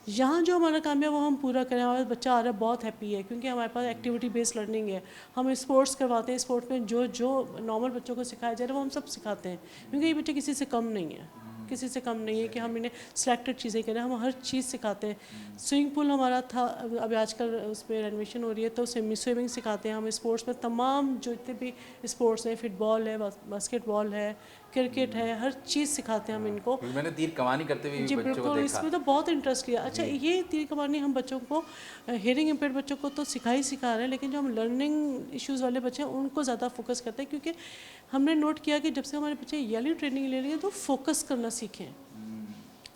यहाँ जो हमारा काम है वो हम पूरा करें। हमारा बच्चा आ रहा है बहुत हैप्पी है क्योंकि हमारे पास एक्टिविटी बेस्ड लर्निंग है। हम स्पोर्ट्स करवाते हैं, स्पोर्ट्स में जो नॉर्मल बच्चों को सिखाया जा रहा है वो हम सब सिखाते हैं, क्योंकि ये बच्चे किसी से कम नहीं है, किसी से कम नहीं है कि हम इन्हें सिलेक्टेड चीज़ें करें। हम हर चीज़ सिखाते हैं। स्विमिंग पूल हमारा था, अभी आजकल उसमें रेनोवेशन हो रही है, तो स्विमिंग सिखाते हैं हम। स्पोर्ट्स में तमाम जो जितने भी स्पोर्ट्स हैं, फुटबॉल है, बास्केटबॉल है, क्रिकेट है, हर चीज़ सिखाते हैं हम इनको। मैंने तीर कमानी करते हुए जी बच्चों को बिल्कुल, देखा। इसमें तो बहुत इंटरेस्ट लिया। अच्छा, ये तीर कमानी हम बच्चों को, हियरिंग इम्पेयर्ड बच्चों को तो सिखा रहे हैं, लेकिन जो हम लर्निंग इश्यूज़ वाले बच्चे हैं उनको ज़्यादा फोकस करते हैं, क्योंकि हमने नोट किया कि जब से हमारे बच्चे ये वाली ट्रेनिंग ले रहे हैं तो फोकस करना सीखें।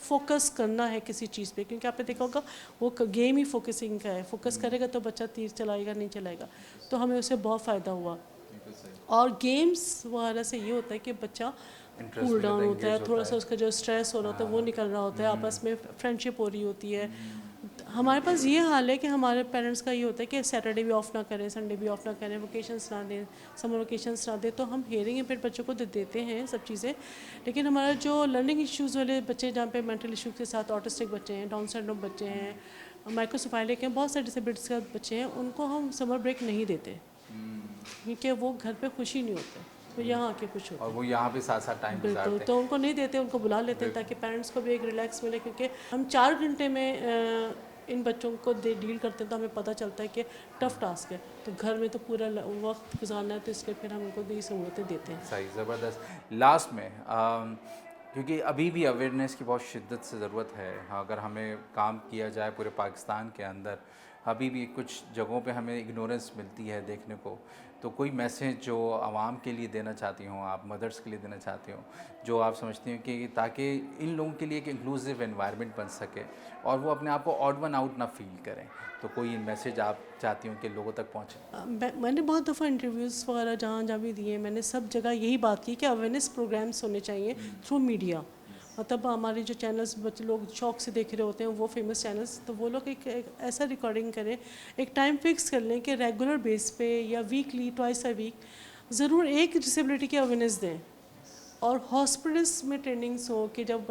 फोकस करना है किसी चीज़ पे, क्योंकि आपने देखा होगा वो गेम ही फोकसिंग का है। फोकस करेगा तो बच्चा तीर चलाएगा, नहीं चलाएगा। तो हमें उससे बहुत फ़ायदा हुआ। और गेम्स वगैरह से ये होता है कि बच्चा कूल डाउन होता है, थोड़ा सा उसका जो स्ट्रेस हो रहा होता है वो निकल रहा होता है, आपस में फ्रेंडशिप हो रही होती है। हमारे पास ये हाल है कि हमारे पेरेंट्स का ये होता है कि सैटरडे भी ऑफ ना करें, संडे भी ऑफ ना करें, वेकेशंस ना दें, समर वेकेशंस ना दें। तो हम हियरिंग इम्पेयर्ड बच्चों को देते हैं सब चीज़ें, लेकिन हमारा जो लर्निंग इश्यूज़ वाले बच्चे, जहाँ पे मेंटल इश्यूज़ के साथ ऑटिस्टिक बच्चे हैं, डाउन सिंड्रोम बच्चे हैं, माइक्रोसेफेलिक हैं, बहुत सारे डिसेबिलिटीज़ के बच्चे हैं, उनको हम समर ब्रेक नहीं देते क्योंकि वो घर पे खुश ही नहीं होते, तो यहाँ आके खुश होते और वो यहाँ पे साथ साथ टाइम बिल्कुल। गुजारते हैं। तो उनको नहीं देते, उनको बुला लेते हैं ताकि पेरेंट्स को भी एक रिलैक्स मिले, क्योंकि हम 4 घंटे में इन बच्चों को डील करते हैं तो हमें पता चलता है कि टफ़ टास्क है। तो घर में तो पूरा वक्त गुजारना है, तो इसलिए फिर हम उनको भी सहूलतें देते हैं। सही, ज़बरदस्त। लास्ट में क्योंकि अभी भी अवेयरनेस की बहुत शिद्दत से ज़रूरत है, अगर हमें काम किया जाए पूरे पाकिस्तान के अंदर, अभी भी कुछ जगहों पे हमें इग्नोरेंस मिलती है देखने को। तो कोई मैसेज जो आवाम के लिए देना चाहती हूँ, आप मदर्स के लिए देना चाहती हूँ, जो आप समझती हैं कि ताकि इन लोगों के लिए एक इंक्लूसिव एनवायरनमेंट बन सके और वो अपने आप को ऑड वन आउट ना फील करें, तो कोई मैसेज आप चाहती हूँ कि लोगों तक पहुँचे? मैंने बहुत दफ़ा इंटरव्यूज़ वगैरह जहाँ भी दिए, मैंने सब जगह यही बात की कि अवेयरनेस प्रोग्राम्स होने चाहिए थ्रू मीडिया। मतलब हमारे जो चैनल्स बच्चे लोग शौक से देख रहे होते हैं, वो फेमस चैनल्स, तो वो लोग एक ऐसा रिकॉर्डिंग करें, एक टाइम फिक्स कर लें कि रेगुलर बेस पे या वीकली, ट्वाइस अ वीक ज़रूर एक डिसेबिलिटी की अवेयरनेस दें। और हॉस्पिटल्स में ट्रेनिंग्स हो कि जब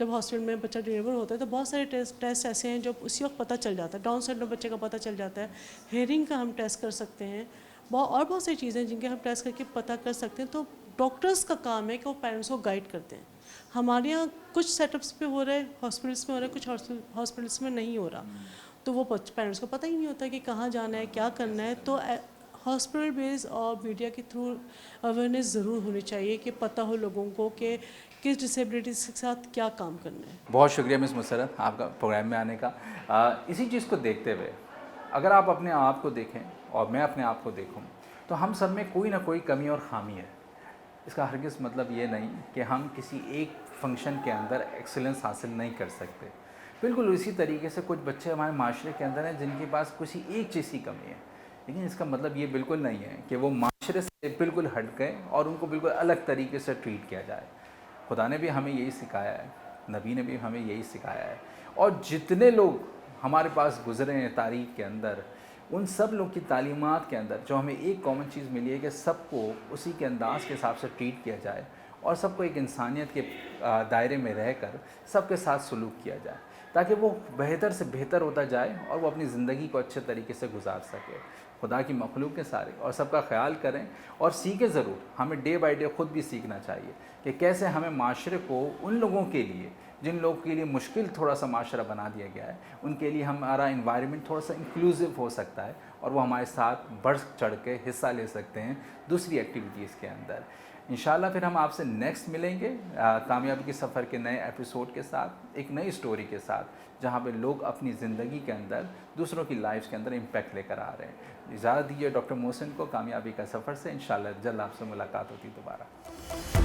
हॉस्पिटल में बच्चा डिलीवर होता है तो बहुत सारे टेस्ट ऐसे हैं जो उसी वक्त पता चल जाता है। डाउन सिंड्रोम बच्चे का पता चल जाता है, हेयरिंग का हम टेस्ट कर सकते हैं, और बहुत सारी चीज़ें जिनके हम टेस्ट करके पता कर सकते हैं। तो डॉक्टर्स का काम है कि वो पेरेंट्स को गाइड करते हैं। हमारे यहाँ कुछ सेटअप्स पे हो रहा है, हॉस्पिटल्स में हो रहा है, कुछ हॉस्पिटल्स में नहीं हो रहा, तो वो पेरेंट्स को पता ही नहीं होता कि कहाँ जाना है, क्या करना है। तो हॉस्पिटल बेस्ड और मीडिया के थ्रू अवेयरनेस ज़रूर होनी चाहिए कि पता हो लोगों को कि किस डिसेबिलिटीज़ के साथ क्या काम करना है। बहुत शुक्रिया मिस मुशर्रफ आपका प्रोग्राम में आने का। इसी चीज़ को देखते हुए अगर आप अपने आप को देखें और मैं अपने आप को देखूं तो हम सब में कोई ना कोई कमी और ख़ामी है। इसका हरगिज़ मतलब ये नहीं कि हम किसी एक फंक्शन के अंदर एक्सीलेंस हासिल नहीं कर सकते। बिल्कुल इसी तरीके से कुछ बच्चे हमारे माशरे के अंदर हैं जिनके पास किसी एक चीज़ की कमी है, लेकिन इसका मतलब ये बिल्कुल नहीं है कि वो माशरे से बिल्कुल हट गए और उनको बिल्कुल अलग तरीके से ट्रीट किया जाए। खुदा ने भी हमें यही सिखाया है, नबी ने भी हमें यही सिखाया है, और जितने लोग हमारे पास गुज़रे हैं तारीख़ के अंदर, उन सब लोग की तालीमात के अंदर जो हमें एक कॉमन चीज़ मिली है कि सबको उसी के अंदाज़ के हिसाब से ट्रीट किया जाए और सबको एक इंसानियत के दायरे में रहकर सबके साथ सलूक किया जाए ताकि वो बेहतर से बेहतर होता जाए और वो अपनी ज़िंदगी को अच्छे तरीके से गुजार सके। खुदा की मखलूक के सारे और सबका ख्याल करें और सीखें ज़रूर। हमें डे बाय डे ख़ुद भी सीखना चाहिए कि कैसे हमें माशरे को उन लोगों के लिए जिन लोगों के लिए मुश्किल थोड़ा सा माशरा बना दिया गया है, उनके लिए हमारा इन्वायरमेंट थोड़ा सा इंक्लूसिव हो सकता है और वो हमारे साथ बढ़ चढ़ के हिस्सा ले सकते हैं दूसरी एक्टिविटीज़ के अंदर। इंशाल्लाह फिर हम आपसे नेक्स्ट मिलेंगे कामयाबी के सफ़र के नए एपिसोड के साथ, एक नई स्टोरी के साथ, जहाँ पे लोग अपनी ज़िंदगी के अंदर दूसरों की लाइफ के अंदर इम्पैक्ट लेकर आ रहे हैं। इजाज़त दीजिए डॉक्टर मोहसिन को कामयाबी का सफ़र से। इंशाल्लाह जल्द आपसे मुलाकात होती दोबारा।